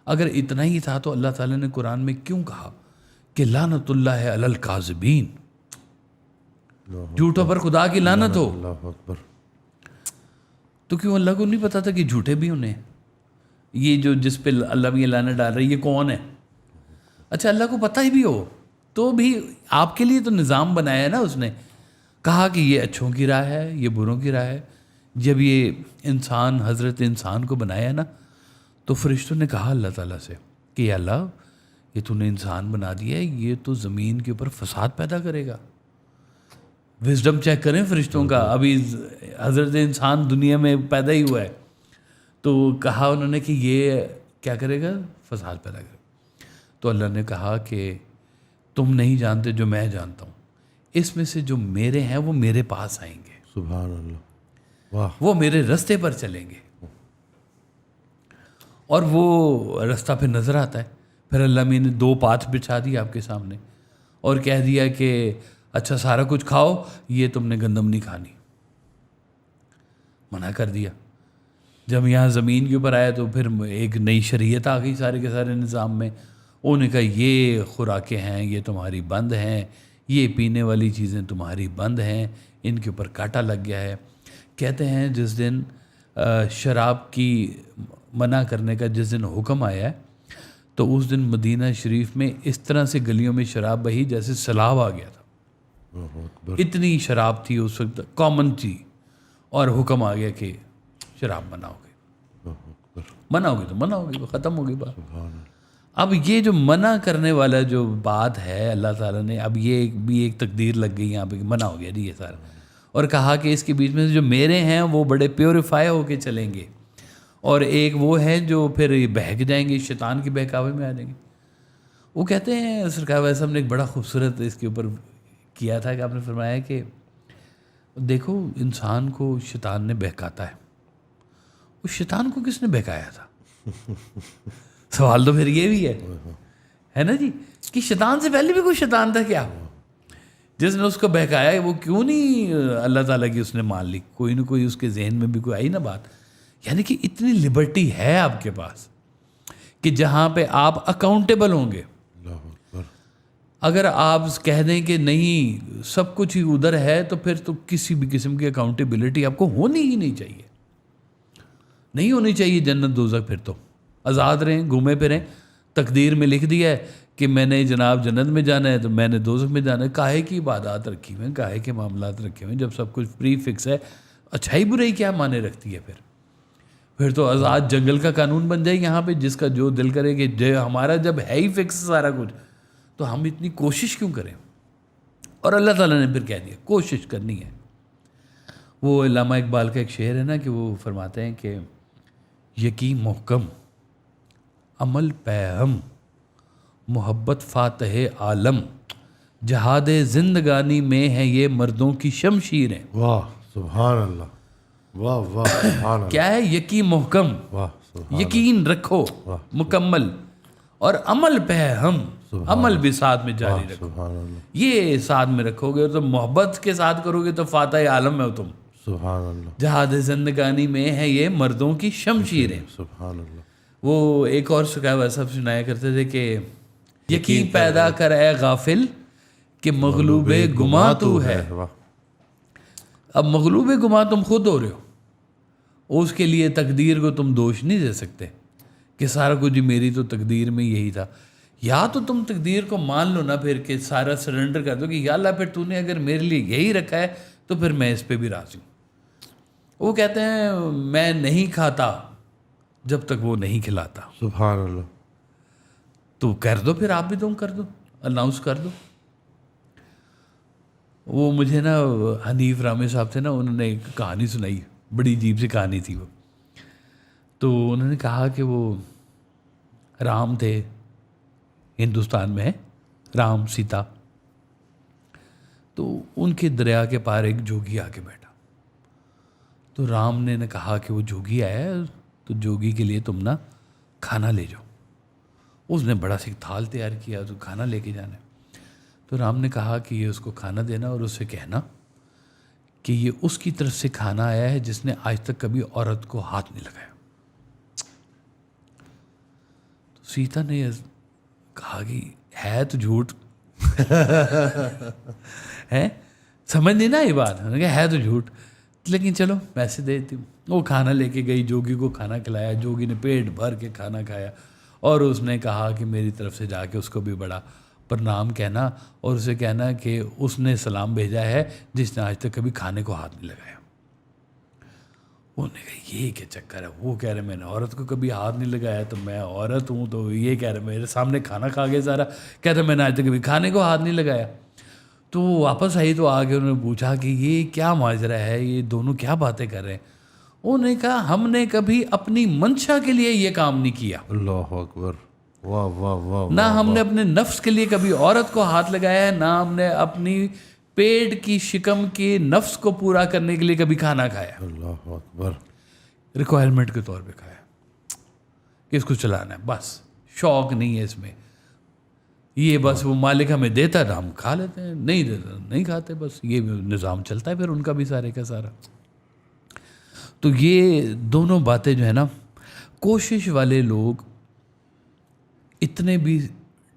اگر اتنا ہی تھا تو اللہ تعالیٰ نے قرآن میں کیوں کہا کہ لعنت اللہ علی الکاذبین، جھوٹوں پر خدا کی لعنت ہو. اللہ اکبر. تو کیوں اللہ کو نہیں پتا تھا کہ جھوٹے بھی ہونے ہیں؟ یہ جو جس پہ اللہ بھی لعنت ڈال رہا ہے یہ کون ہے؟ اچھا اللہ کو پتہ ہی بھی ہو تو بھی آپ کے لیے تو نظام بنایا ہے نا. اس نے کہا کہ یہ اچھوں کی راہ ہے، یہ بروں کی راہ ہے. جب یہ انسان، حضرت انسان کو بنایا نا، تو فرشتوں نے کہا اللہ تعالیٰ سے کہ یا اللہ یہ تو نے انسان بنا دیا ہے، یہ تو زمین کے اوپر فساد پیدا کرے گا. وزڈم چیک کریں فرشتوں کا. ابھی حضرت انسان دنیا میں پیدا ہی ہوا ہے تو کہا انہوں نے کہ یہ کیا کرے گا؟ فساد پیدا کرے گا. تو اللہ نے کہا کہ تم نہیں جانتے جو میں جانتا ہوں. اس میں سے جو میرے ہیں وہ میرے پاس آئیں گے. سبحان اللہ. واہ. وہ میرے رستے پر چلیں گے. اور وہ راستہ پھر نظر آتا ہے. پھر اللہ میاں نے 2 پاتھ بچھا دی آپ کے سامنے اور کہہ دیا کہ اچھا سارا کچھ کھاؤ, یہ تم نے گندم نہیں کھانی. منع کر دیا. جب یہاں زمین کے اوپر آیا تو پھر ایک نئی شریعت آ گئی سارے کے سارے نظام میں. انہوں نے کہا یہ خوراکیں ہیں یہ تمہاری بند ہیں, یہ پینے والی چیزیں تمہاری بند ہیں, ان کے اوپر کانٹا لگ گیا ہے. کہتے ہیں جس دن شراب کی منع کرنے کا جس دن حکم آیا ہے تو اس دن مدینہ شریف میں اس طرح سے گلیوں میں شراب بہی جیسے سیلاب آ گیا تھا. اتنی شراب تھی اس وقت, کامن تھی, اور حکم آ گیا کہ شراب منع ہو گئی. منع ہو گئی تو منع ہو گئی, ختم ہو گئی بات. اب یہ جو منع کرنے والا جو بات ہے اللہ تعالیٰ نے, اب یہ بھی ایک تقدیر لگ گئی یہاں پہ کہ منع ہو گیا جی یہ سارا, اور کہا کہ اس کے بیچ میں جو میرے ہیں وہ بڑے پیوریفائی ہو کے چلیں گے, اور ایک وہ ہیں جو پھر بہک جائیں گے, شیطان کے بہکاوے میں آ جائیں گے. وہ کہتے ہیں سرکار ویسے ہم نے ایک بڑا خوبصورت اس کے اوپر کیا تھا کہ آپ نے فرمایا کہ دیکھو انسان کو شیطان نے بہکاتا ہے, اس شیطان کو کس نے بہکایا تھا؟ سوال تو پھر یہ بھی ہے نا جی, کہ شیطان سے پہلے بھی کوئی شیطان تھا کیا جس نے اس کو بہکایا؟ وہ کیوں نہیں اللہ تعالیٰ کی اس نے مان لی؟ کوئی نہ کوئی اس کے ذہن میں بھی کوئی آئی نا بات. یعنی کہ اتنی لبرٹی ہے آپ کے پاس کہ جہاں پہ آپ اکاؤنٹیبل ہوں گے. اگر آپ کہہ دیں کہ نہیں سب کچھ ہی ادھر ہے تو پھر تو کسی بھی قسم کی اکاؤنٹیبلٹی آپ کو ہونی ہی نہیں چاہیے, نہیں ہونی چاہیے. جنت دوزخ پھر تو آزاد رہیں, گھومے پھریں. تقدیر میں لکھ دیا ہے کہ میں نے جناب جنت میں جانا ہے تو میں نے دوزخ میں جانا ہے. کاہے کی عبادات رکھی ہوئے ہیں, کاہے کے معاملات رکھے ہوئے ہیں جب سب کچھ پری فکس ہے؟ اچھائی برائی کیا معنی رکھتی ہے پھر تو آزاد جنگل کا قانون بن جائے یہاں پہ, جس کا جو دل کرے کہ ہمارا جب ہے ہی فکس سارا کچھ تو ہم اتنی کوشش کیوں کریں؟ اور اللہ تعالیٰ نے پھر کہہ دیا کوشش کرنی ہے. وہ علامہ اقبال کا ایک شعر ہے نا کہ وہ فرماتے ہیں کہ یقین محکم عمل پہم محبت فاتح عالم, جہاد زندگانی میں ہے یہ مردوں کی شمشیریں. واہ سبحان اللہ, واہ واہ سبحان اللہ. کیا ہے یقین محکم, یقین رکھو مکمل, اور عمل پہ ہم, عمل بھی ساتھ میں جاری رکھو. یہ ساتھ میں رکھو گے تو محبت کے ساتھ کرو گے تو فاتح عالم میں ہو تم. سبحان اللہ. جہاد زندگانی میں ہے یہ مردوں کی شمشیریں. سبحان اللہ. وہ ایک اور شکایت صاحب سنایا کرتے تھے کہ یقین پیدا کر اے غافل کہ مغلوب گماں تو ہے. اب مغلوب گماں تم خود ہو رہے ہو, اس کے لیے تقدیر کو تم دوش نہیں دے سکتے کہ سارا کچھ جی میری تو تقدیر میں یہی تھا. یا تو تم تقدیر کو مان لو نا پھر کہ سارا سرنڈر کر دو کہ یا اللہ پھر تو نے اگر میرے لیے یہی رکھا ہے تو پھر میں اس پہ بھی راضی ہوں. وہ کہتے ہیں میں نہیں کھاتا جب تک وہ نہیں کھلاتا. سبحان اللہ. تو کر دو پھر, آپ بھی تم کر دو, اناؤنس کر دو. وہ مجھے نا حنیف رامے صاحب تھے نا, انہوں نے ایک کہانی سنائی, بڑی عجیب سی کہانی تھی وہ. تو انہوں نے کہا کہ وہ رام تھے, ہندوستان میں ہے رام سیتا, تو ان کے دریا کے پار ایک جوگی آ کے بیٹھا. تو رام نے کہا کہ وہ جوگی آیا ہے تو جوگی کے لیے تم نا کھانا لے جاؤ. اس نے بڑا سی تھال تیار کیا تو کھانا لے کے جانا ہے. تو رام نے کہا کہ یہ اس کو کھانا دینا اور اس سے کہنا کہ یہ اس کی طرف سے کھانا آیا ہے جس نے آج تک کبھی عورت کو ہاتھ نہیں لگایا. تو سیتا نے کہا کہ ہے تو جھوٹ ہے, سمجھ نہیں نا یہ بات, ہے تو جھوٹ, لیکن چلو پیسے دے دیتی ہوں. وہ کھانا لے کے گئی, جوگی کو کھانا کھلایا, جوگی نے پیٹ بھر کے کھانا کھایا اور اس نے کہا کہ میری طرف سے جا کے اس کو بھی بڑا پرنام کہنا اور اسے کہنا کہ اس نے سلام بھیجا ہے جس نے آج تک کبھی کھانے کو ہاتھ نہیں لگایا. انہوں نے کہا یہ کیا چکر ہے؟ وہ کہہ رہے میں نے عورت کو کبھی ہاتھ نہیں لگایا, تو میں عورت ہوں, تو یہ کہہ رہے میرے سامنے کھانا کھا گیا سارا, کہتا میں نے آج تک کبھی کھانے کو ہاتھ نہیں لگایا. تو وہ واپس آئی تو آگے انہوں نے پوچھا کہ یہ کیا ماجرا ہے, یہ دونوں کیا باتیں کر رہے ہیں؟ انہوں نے کہا ہم نے کبھی اپنی منشا کے لیے یہ کام نہیں کیا. اللہ اکبر. واہ واہ واہ. نہ ہم نے اپنے نفس کے لیے کبھی عورت کو ہاتھ لگایا ہے, نہ ہم نے اپنی پیٹ کی شکم کے نفس کو پورا کرنے کے لیے کبھی کھانا کھایا. اللہ اکبر. ریکوائرمنٹ کے طور پہ کھایا. کہ اس کو چلانا ہے، بس شوق نہیں ہے اس میں، یہ بس وہ مالک ہمیں دیتا ہے ہم کھا لیتے ہیں، نہیں دیتا نہیں کھاتے، بس یہ نظام چلتا ہے پھر ان کا بھی سارے کا سارا۔ تو یہ دونوں باتیں جو ہے نا، کوشش والے لوگ اتنے بھی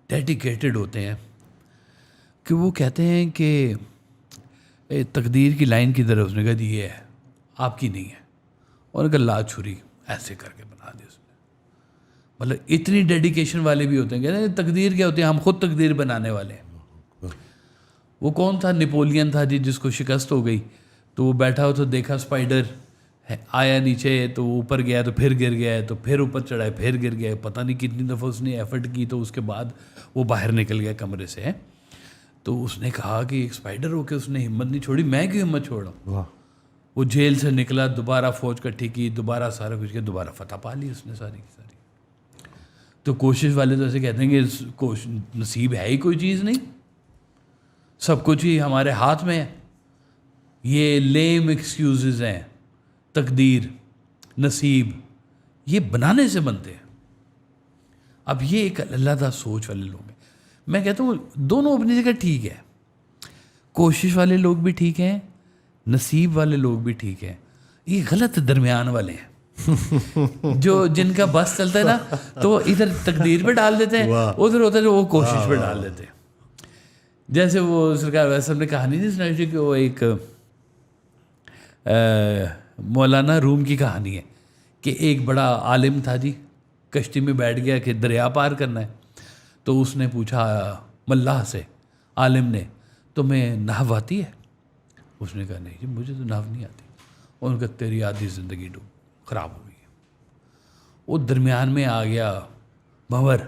ڈیڈیکیٹڈ ہوتے ہیں کہ وہ کہتے ہیں کہ تقدیر کی لائن کی طرف، اس نے کہا جی یہ ہے آپ کی نہیں ہے، اور ان کا لا چھری ایسے کر کے بنا دی اس نے، مطلب اتنی ڈیڈیکیشن والے بھی ہوتے ہیں، کہتے ہیں تقدیر کیا ہوتی ہے، ہم خود تقدیر بنانے والے ہیں۔ وہ کون تھا؟ نیپولین تھا جی، جس کو شکست ہو گئی تو وہ بیٹھا ہو تو دیکھا اسپائڈر آیا نیچے تو وہ اوپر گیا تو پھر گر گیا، تو پھر اوپر چڑھا پھر گر گیا، پتہ نہیں کتنی دفعہ اس نے ایفرٹ کی، تو اس کے بعد وہ باہر نکل گیا کمرے سے۔ تو اس نے کہا کہ ایک اسپائڈر ہو کے اس نے ہمت نہیں چھوڑی، میں کیوں ہمت چھوڑا؟ وہ جیل سے نکلا، دوبارہ فوج کٹھی کی، دوبارہ سارا کچھ کیا، دوبارہ فتح پا لی اس نے ساری کی ساری۔ تو کوشش والے تو ایسے کہتے ہیں کہ نصیب ہے ہی کوئی چیز نہیں، سب کچھ ہی ہمارے ہاتھ میں ہے، یہ لیم ایکسکیوزز ہیں، تقدیر نصیب یہ بنانے سے بنتے ہیں۔ اب یہ ایک علیحدہ سوچ والے لوگ ہیں۔ میں کہتا ہوں دونوں اپنی جگہ ٹھیک ہے، کوشش والے لوگ بھی ٹھیک ہیں، نصیب والے لوگ بھی ٹھیک ہیں، یہ غلط درمیان والے ہیں جو جن کا بس چلتا ہے نا تو ادھر تقدیر پہ ڈال دیتے ہیں، ادھر ہوتا ہے وہ کوشش پہ ڈال دیتے ہیں۔ جیسے وہ سرکار ویسے نے کہانی نہیں سنائی تھی کہ وہ ایک مولانا روم کی کہانی ہے کہ ایک بڑا عالم تھا جی، کشتی میں بیٹھ گیا کہ دریا پار کرنا ہے، تو اس نے پوچھا ملاح سے، عالم نے، تمہیں نحو آتی ہے؟ اس نے کہا نہیں جی مجھے تو نحو نہیں آتی۔ ان کا تیری آدھی زندگی خراب ہو گئی ہے۔ وہ درمیان میں آ گیا بھنور،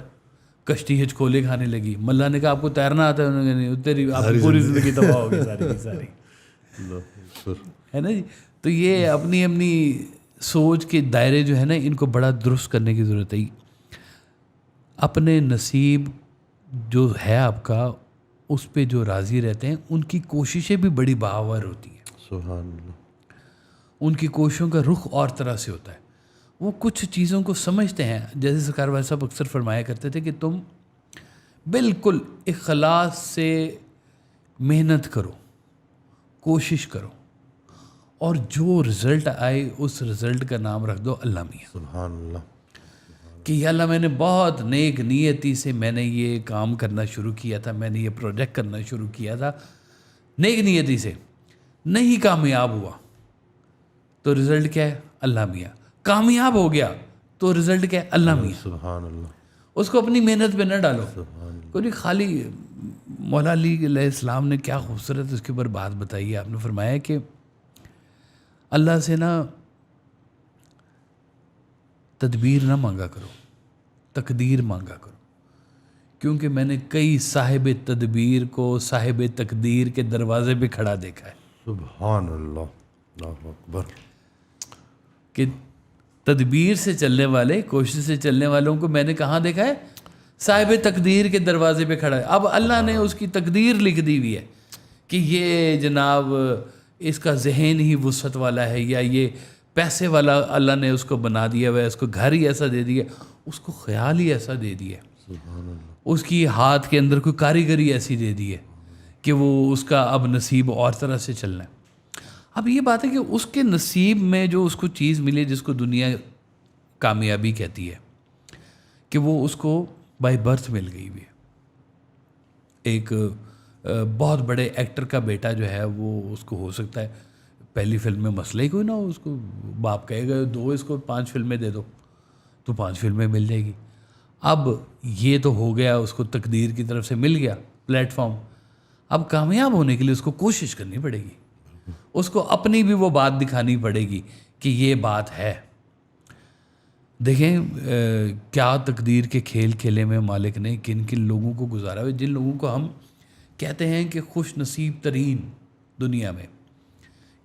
کشتی ہچکولے کھانے لگی۔ ملا نے کہا آپ کو تیرنا آتا ہے؟ انہوں نے کہا نہیں، تیری آپ کی پوری زندگی تباہ ہو گئی ساری کی ساری، ہے نا جی۔ تو یہ اپنی اپنی سوچ کے دائرے جو ہے نا ان کو بڑا درست کرنے کی ضرورت ہے۔ اپنے نصیب جو ہے آپ کا اس پہ جو راضی رہتے ہیں ان کی کوششیں بھی بڑی باور ہوتی ہیں، سبحان اللہ۔ ان کی کوششوں کا رخ اور طرح سے ہوتا ہے، وہ کچھ چیزوں کو سمجھتے ہیں۔ جیسے سرکار بھائی صاحب اکثر فرمایا کرتے تھے کہ تم بالکل اخلاص سے محنت کرو، کوشش کرو، اور جو رزلٹ آئے اس رزلٹ کا نام رکھ دو اللہ میاں۔ سبحان اللہ۔ کہ یا اللہ میں نے بہت نیک نیتی سے میں نے یہ کام کرنا شروع کیا تھا، میں نے یہ پروجیکٹ کرنا شروع کیا تھا نیک نیتی سے، نہیں کامیاب ہوا تو رزلٹ کیا ہے؟ اللہ میاں۔ کامیاب ہو گیا تو رزلٹ کیا ہے؟ اللہ میاں۔ سبحان اللہ۔ اس کو اپنی محنت پہ نہ ڈالو۔ کوئی خالی مولا علی علیہ السلام نے کیا خوبصورت اس کے اوپر بات بتائی ہے، آپ نے فرمایا کہ اللہ سے نا تدبیر نہ مانگا کرو، تقدیر مانگا کرو، کیونکہ میں نے کئی صاحب تدبیر کو صاحب تقدیر کے دروازے پہ کھڑا دیکھا ہے۔ سبحان اللہ، اللہ اکبر۔ کہ تدبیر سے چلنے والے، کوشش سے چلنے والوں کو میں نے کہاں دیکھا ہے؟ صاحب تقدیر کے دروازے پہ کھڑا ہے۔ اب اللہ نے اس کی تقدیر لکھ دی ہوئی ہے کہ یہ جناب اس کا ذہن ہی وسعت والا ہے، یا یہ پیسے والا اللہ نے اس کو بنا دیا ہوا ہے، اس کو گھر ہی ایسا دے دیا، اس کو خیال ہی ایسا دے دیا، اس کی ہاتھ کے اندر کوئی کاریگری ایسی دے دی ہے کہ وہ اس کا اب نصیب اور طرح سے چلنا ہے۔ اب یہ بات ہے کہ اس کے نصیب میں جو اس کو چیز ملی جس کو دنیا کامیابی کہتی ہے، کہ وہ اس کو بائی برتھ مل گئی ہوئی ہے۔ ایک بہت بڑے ایکٹر کا بیٹا جو ہے وہ اس کو ہو سکتا ہے پہلی فلم میں مسئلہ ہی کوئی نہ ہو، اس کو باپ کہے گا دو اس کو 5 فلمیں دے دو تو 5 فلمیں مل جائے گی۔ اب یہ تو ہو گیا، اس کو تقدیر کی طرف سے مل گیا پلیٹ فارم، اب کامیاب ہونے کے لیے اس کو کوشش کرنی پڑے گی، اس کو اپنی بھی وہ بات دکھانی پڑے گی کہ یہ بات ہے۔ دیکھیں کیا تقدیر کے کھیل کھیلے میں مالک نے کن کن لوگوں کو گزارا ہوئے، جن لوگوں کو ہم کہتے ہیں کہ خوش نصیب ترین دنیا میں،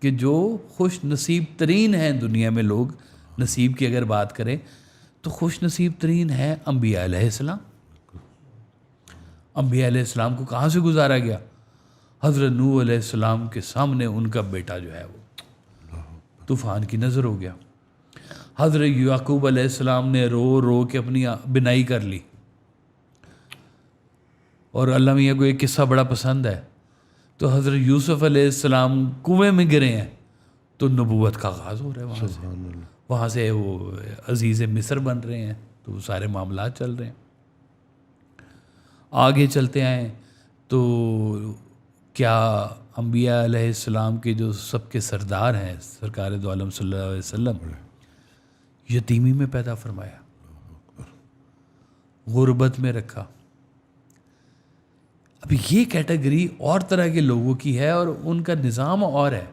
کہ جو خوش نصیب ترین ہیں دنیا میں لوگ، نصیب کی اگر بات کریں تو خوش نصیب ترین ہے انبیاء علیہ السلام۔ انبیاء علیہ السلام کو کہاں سے گزارا گیا؟ حضرت نوح علیہ السلام کے سامنے ان کا بیٹا جو ہے وہ طوفان کی نظر ہو گیا۔ حضرت یعقوب علیہ السلام نے رو رو کے اپنی بنائی کر لی. اور اللہ میاں کو ایک قصہ بڑا پسند ہے. تو حضرت یوسف علیہ السلام کنویں میں گرے ہیں تو نبوت کا آغاز ہو رہا ہے. وہاں سے وہ عزیز مصر بن رہے ہیں, تو وہ سارے معاملات چل رہے ہیں. آگے چلتے آئیں تو کیا انبیاء علیہ السلام کے جو سب کے سردار ہیں سرکار دو عالم صلی اللہ علیہ وسلم, یتیمی میں پیدا فرمایا, غربت میں رکھا. اب یہ کیٹیگری اور طرح کے لوگوں کی ہے اور ان کا نظام اور ہے.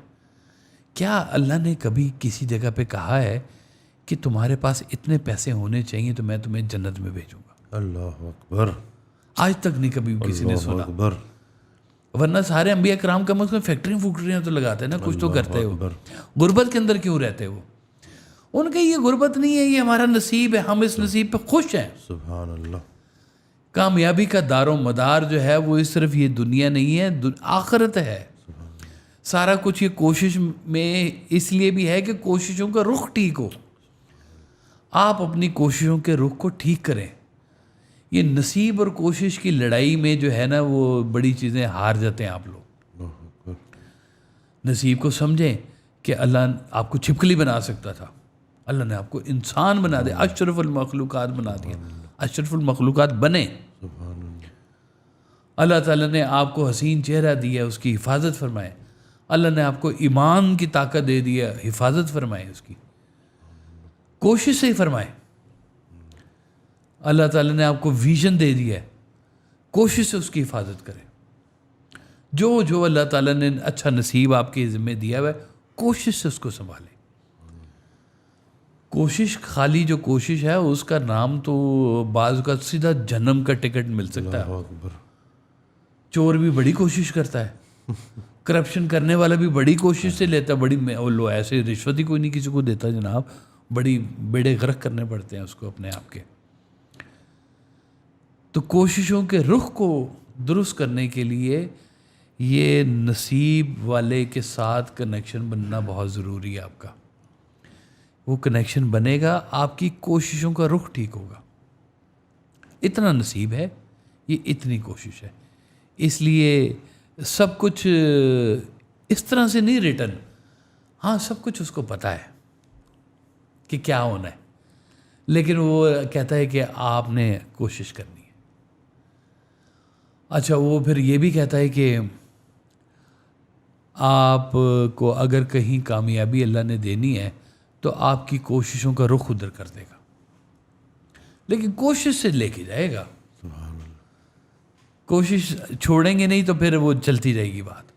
کیا اللہ نے کبھی کسی جگہ پہ کہا ہے کہ تمہارے پاس اتنے پیسے ہونے چاہیے تو میں تمہیں جنت میں بھیجوں گا؟ اللہ اکبر. آج تک نہیں کبھی کسی نے سنا. ورنہ سارے انبیاء کرام کم از کم فیکٹریاں تو لگاتے ہیں نا, کچھ تو کرتے ہو. غربت کے اندر کیوں رہتے ہو؟ ان کا یہ غربت نہیں ہے, یہ ہمارا نصیب ہے, ہم اس نصیب پہ خوش ہیں. سبحان اللہ. کامیابی کا دار و مدار جو ہے وہ صرف یہ دنیا نہیں ہے, آخرت ہے. سارا کچھ یہ کوشش میں اس لیے بھی ہے کہ کوششوں کا رخ ٹھیک ہو. آپ اپنی کوششوں کے رخ کو ٹھیک کریں. یہ نصیب اور کوشش کی لڑائی میں جو ہے نا وہ بڑی چیزیں ہار جاتے ہیں آپ لوگ. نصیب کو سمجھیں کہ اللہ آپ کو چھپکلی بنا سکتا تھا, اللہ نے آپ کو انسان بنا دیا, اشرف المخلوقات بنا دیا. اشرف المخلوقات بنے. اللہ تعالیٰ نے آپ کو حسین چہرہ دیا, اس کی حفاظت فرمائے. اللہ نے آپ کو ایمان کی طاقت دے دیا, حفاظت فرمائے اس کی, کوشش سے ہی فرمائے. اللہ تعالیٰ نے آپ کو ویژن دے دیا ہے, کوشش سے اس کی حفاظت کریں. جو اللہ تعالیٰ نے اچھا نصیب آپ کے ذمہ دیا ہوا ہے, کوشش سے اس کو سنبھالیں. کوشش, خالی جو کوشش ہے اس کا نام تو بعض کا سیدھا جہنم کا ٹکٹ مل سکتا ہے. چور بھی بڑی کوشش کرتا ہے, کرپشن کرنے والا بھی بڑی کوشش سے لیتا ہے, بڑی لو ایسے رشوت ہی کوئی نہیں کسی کو دیتا جناب, بڑی بیڑے غرق کرنے پڑتے ہیں اس کو اپنے آپ کے. تو کوششوں کے رخ کو درست کرنے کے لیے یہ نصیب والے کے ساتھ کنیکشن بننا بہت ضروری ہے آپ کا. وہ کنیکشن بنے گا, آپ کی کوششوں کا رخ ٹھیک ہوگا. اتنا نصیب ہے, یہ اتنی کوشش ہے. اس لیے سب کچھ اس طرح سے نہیں ریٹن. ہاں سب کچھ اس کو پتہ ہے کہ کیا ہونا ہے, لیکن وہ کہتا ہے کہ آپ نے کوشش کرنی ہے. اچھا, وہ پھر یہ بھی کہتا ہے کہ آپ کو اگر کہیں کامیابی اللہ نے دینی ہے تو آپ کی کوششوں کا رخ ادھر کر دے گا, لیکن کوشش سے لے کے جائے گا. کوشش چھوڑیں گے نہیں تو پھر وہ چلتی رہے گی بات.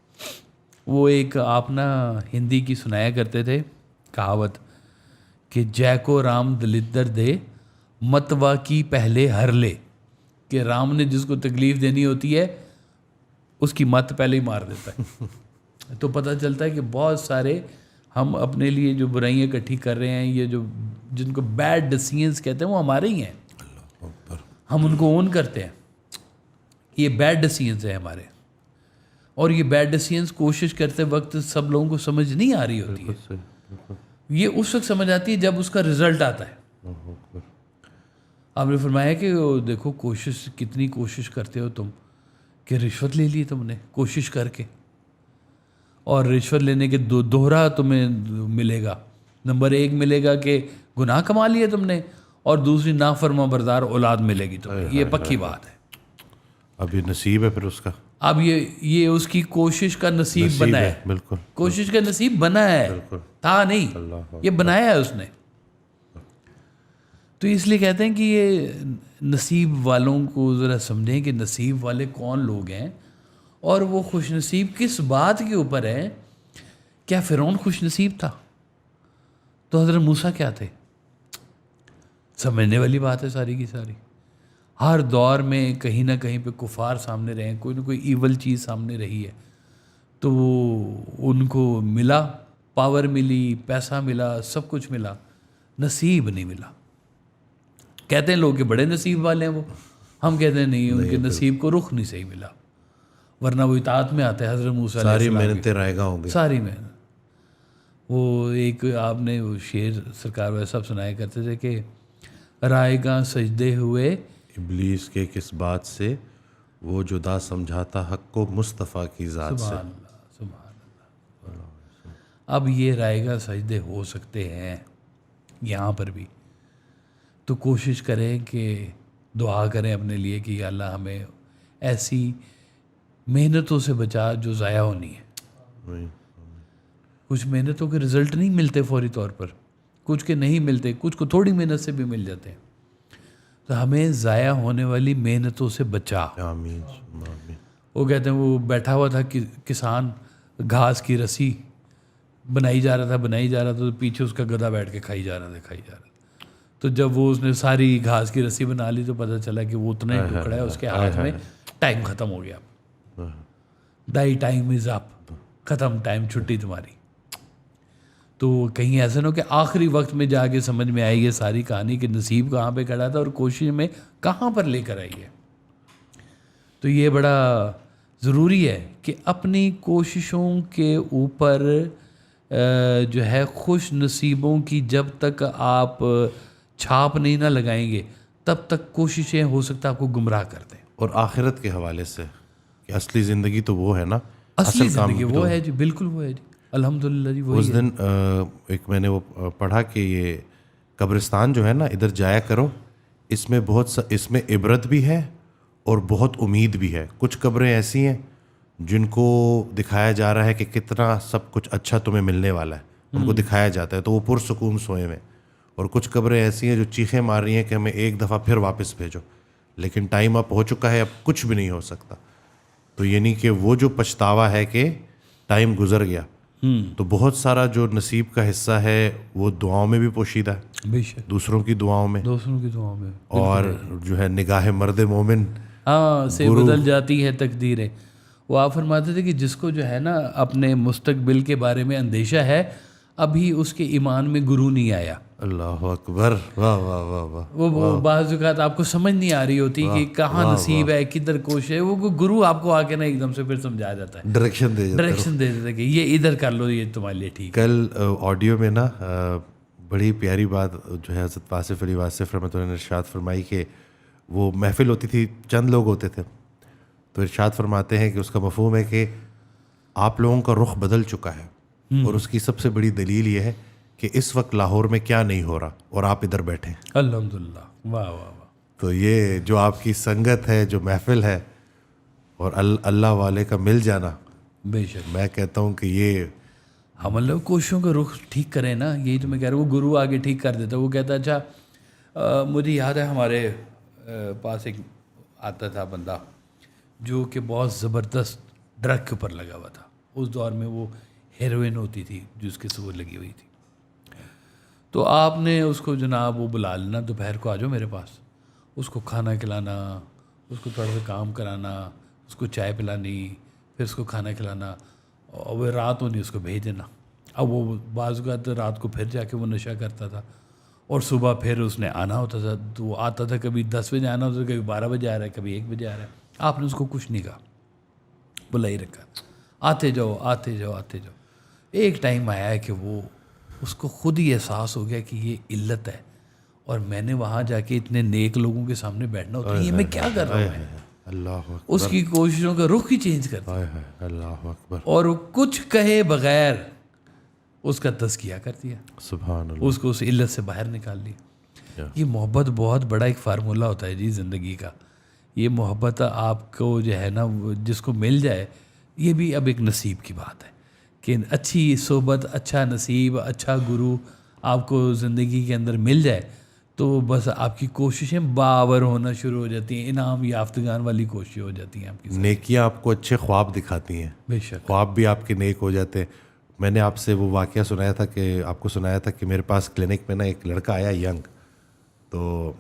وہ ایک آپ نا ہندی کی سنایا کرتے تھے کہاوت کہ جے کو رام دلدر دے متوا کی پہلے ہر لے, کہ رام نے جس کو تکلیف دینی ہوتی ہے اس کی مت پہلے ہی مار دیتا ہے. تو پتہ چلتا ہے کہ بہت سارے ہم اپنے لیے جو برائیاں اکٹھی کر رہے ہیں, یہ جو جن کو بیڈ ڈیسیژنز کہتے ہیں, وہ ہمارے ہی ہیں. ہم ان کو اون کرتے ہیں, یہ بیڈ ڈیسیژنز ہیں ہمارے. اور یہ بیڈ ڈیسیژنز کوشش کرتے وقت سب لوگوں کو سمجھ نہیں آ رہی ہوتی ہے. یہ اس وقت سمجھ آتی ہے جب اس کا رزلٹ آتا ہے. آپ نے فرمایا کہ دیکھو کوشش, کتنی کوشش کرتے ہو تم, کہ رشوت لے لی تم نے کوشش کر کے, اور رشوت لینے کے دوہرا تمہیں ملے گا. نمبر 1 ملے گا کہ گناہ کما لیے تم نے, اور دوسری نافرما بردار اولاد ملے گی تمہیں. یہ پکی بات ہے. اب یہ نصیب ہے پھر اس کا, اب یہ اس کی کوشش کا نصیب بنا ہے. بالکل کوشش کا نصیب بنا ہے, تھا نہیں, یہ بنایا ہے اس نے. تو اس لیے کہتے ہیں کہ یہ نصیب والوں کو ذرا سمجھیں کہ نصیب والے کون لوگ ہیں, اور وہ خوش نصیب کس بات کے اوپر ہے. کیا فرعون خوش نصیب تھا؟ تو حضرت موسیٰ کیا تھے؟ سمجھنے والی بات ہے ساری کی ساری. ہر دور میں کہیں نہ کہیں پہ کفار سامنے رہے, کوئی نہ کوئی ایول چیز سامنے رہی ہے, تو ان کو ملا, پاور ملی, پیسہ ملا, سب کچھ ملا, نصیب نہیں ملا. کہتے ہیں لوگ کہ بڑے نصیب والے ہیں وہ, ہم کہتے ہیں نہیں, ان کے نصیب کو رخ نہیں صحیح ملا, ورنہ وہ اطاعت میں آتے ہیں. حضرت موسیٰ علیہ السلام ساری محنتیں رائے گاں ہوں گی, ساری محنت. وہ ایک آپ نے وہ شعر سرکار ویسا صاحب سنایا کرتے تھے کہ رائے گاں سجدے ہوئے ابلیس کے کس بات سے وہ جدا سمجھاتا حق کو مصطفیٰ کی ذات سے. سبحان اللہ سبحان اللہ. اب یہ رائے گاں سجدے ہو سکتے ہیں یہاں پر بھی، تو کوشش کریں کہ دعا کریں اپنے لیے کہ یا اللہ ہمیں ایسی محنتوں سے بچا جو ضائع ہونی ہے. کچھ محنتوں کے رزلٹ نہیں ملتے فوری طور پر، کچھ کے نہیں ملتے، کچھ کو تھوڑی محنت سے بھی مل جاتے ہیں. تو ہمیں ضائع ہونے والی محنتوں سے بچا. آمین آمین. وہ کہتے ہیں وہ بیٹھا ہوا تھا کسان، گھاس کی رسی بنائی جا رہا تھا تو پیچھے اس کا گدھا بیٹھ کے کھائی جا رہا تھا. تو جب وہ اس نے ساری گھاس کی رسی بنا لی تو پتہ چلا کہ وہ اتنا ہی ٹکڑا ہے اس کے ہاتھ میں، ٹائم ختم ہو گیا. دائی ٹائم از اپ، ختم ٹائم، چھٹی تمہاری. تو کہیں ایسا نہ ہو کہ آخری وقت میں جا کے سمجھ میں آئی یہ ساری کہانی کہ نصیب کہاں پہ کھڑا تھا اور کوشش میں کہاں پر لے کر آئی ہے. تو یہ بڑا ضروری ہے کہ اپنی کوششوں کے اوپر جو ہے خوش نصیبوں کی جب تک آپ چھاپ نہیں نہ لگائیں گے تب تک کوششیں ہو سکتا ہے آپ کو گمراہ کر دیں. اور آخرت کے حوالے سے کہ اصلی زندگی تو وہ ہے نا، اصلی زندگی وہ ہے جی، بالکل وہ ہے جی، الحمدللہ جی. اس دن ایک میں نے وہ پڑھا کہ یہ قبرستان جو ہے نا، ادھر جایا کرو، اس میں اس میں عبرت بھی ہے اور بہت امید بھی ہے. کچھ قبریں ایسی ہیں جن کو دکھایا جا رہا ہے کہ کتنا سب کچھ اچھا تمہیں ملنے والا ہے، ان کو دکھایا جاتا ہے تو وہ پرسکون سوئے میں. اور کچھ قبریں ایسی ہیں جو چیخیں مار رہی ہیں کہ ہمیں ایک دفعہ پھر واپس بھیجو، لیکن ٹائم اب ہو چکا ہے، اب کچھ بھی نہیں ہو سکتا. تو یعنی کہ وہ جو پچھتاوا ہے کہ ٹائم گزر گیا، تو بہت سارا جو نصیب کا حصہ ہے وہ دعاؤں میں بھی پوشیدہ ہے، بے شک دوسروں کی دعاؤں میں، دوسروں کی دعاؤں میں، اور جو ہے نگاہ مرد مومن سے بدل جاتی ہے تقدیریں. وہ آپ فرماتے تھے کہ جس کو جو ہے نا اپنے مستقبل کے بارے میں اندیشہ ہے، ابھی اس کے ایمان میں گرو نہیں آیا. اللہ اکبر، واہ واہ واہ واہ. وہ بعض اوقات آپ کو سمجھ نہیں آ رہی ہوتی کہ کہاں نصیب ہے، کدھر کوشش ہے. وہ گرو آپ کو آ کے نا ایک دم سے پھر سمجھا جاتا ہے، ڈائریکشن دے دیتا ہے کہ یہ ادھر کر لو، یہ تمہارے لیے ٹھیک. کل آڈیو میں نا بڑی پیاری بات جو ہے حضرت واصف علی واصف رحمۃ اللہ نے ارشاد فرمائی کہ وہ محفل ہوتی تھی، چند لوگ ہوتے تھے، تو ارشاد فرماتے ہیں کہ اس کا مفہوم ہے کہ آپ لوگوں کا رخ بدل چکا ہے، اور اس کی سب سے بڑی دلیل یہ ہے کہ اس وقت لاہور میں کیا نہیں ہو رہا اور آپ ادھر بیٹھے ہیں. الحمدللہ، واہ واہ واہ. تو یہ جو آپ کی سنگت ہے، جو محفل ہے، اور اللہ والے کا مل جانا، بے شک میں کہتا ہوں کہ یہ ہم اللہ کوششوں کا رخ ٹھیک کریں نا. یہی تو میں کہہ رہا ہوں، وہ گرو آگے ٹھیک کر دیتا. وہ کہتا اچھا مجھے یاد ہے ہمارے پاس ایک آتا تھا بندہ جو کہ بہت زبردست ڈرگ کے اوپر لگا ہوا تھا. اس دور میں وہ ہیروئن ہوتی تھی جو اس کے سور لگی ہوئی تھی. تو آپ نے اس کو جناب وہ بلا لینا، دوپہر کو آ جاؤ میرے پاس، اس کو کھانا کھلانا، اس کو تھوڑا سا کام کرانا، اس کو چائے پلانی، پھر اس کو کھانا کھلانا، اور وہ رات ہونی اس کو بھیج دینا. اب وہ بعض اوقات رات کو پھر جا کے وہ نشہ کرتا تھا، اور صبح پھر اس نے آنا ہوتا تھا. تو وہ آتا تھا، کبھی 10 بجے آنا ہوتا تھا، کبھی 12 بجے آ رہا ہے، کبھی 1 بجے آ رہا ہے. آپ نے اس کو کچھ نہیں کہا، بلا ہی رکھا، آتے جاؤ آتے جاؤ آتے جاؤ. ایک ٹائم آیا ہے کہ وہ اس کو خود ہی احساس ہو گیا کہ یہ علت ہے، اور میں نے وہاں جا کے اتنے نیک لوگوں کے سامنے بیٹھنا ہوتا ہے، یہ میں کیا کر رہا ہوں. اللہ اکبر، اس کی کوششوں کا رخ ہی چینج کر دیا، اللہ اکبر، اور وہ کچھ کہے بغیر اس کا تزکیہ کر دیا، سبحان اللہ. اس کو اس علت سے باہر نکال دیا. یہ محبت بہت بڑا ایک فارمولہ ہوتا ہے جی زندگی کا. یہ محبت آپ کو جو ہے نا جس کو مل جائے، یہ بھی اب ایک نصیب کی بات ہے کہ اچھی صحبت، اچھا نصیب، اچھا گرو آپ کو زندگی کے اندر مل جائے تو بس آپ کی کوششیں باور ہونا شروع ہو جاتی ہیں، انعام یافتگان والی کوششیں ہو جاتی ہیں آپ کی. نیکیاں آپ کو اچھے خواب دکھاتی ہیں، بے شک خواب بھی آپ کے نیک ہو جاتے ہیں. میں نے آپ سے وہ واقعہ سنایا تھا کہ آپ کو سنایا تھا کہ میرے پاس کلینک میں نا ایک لڑکا آیا ینگ، تو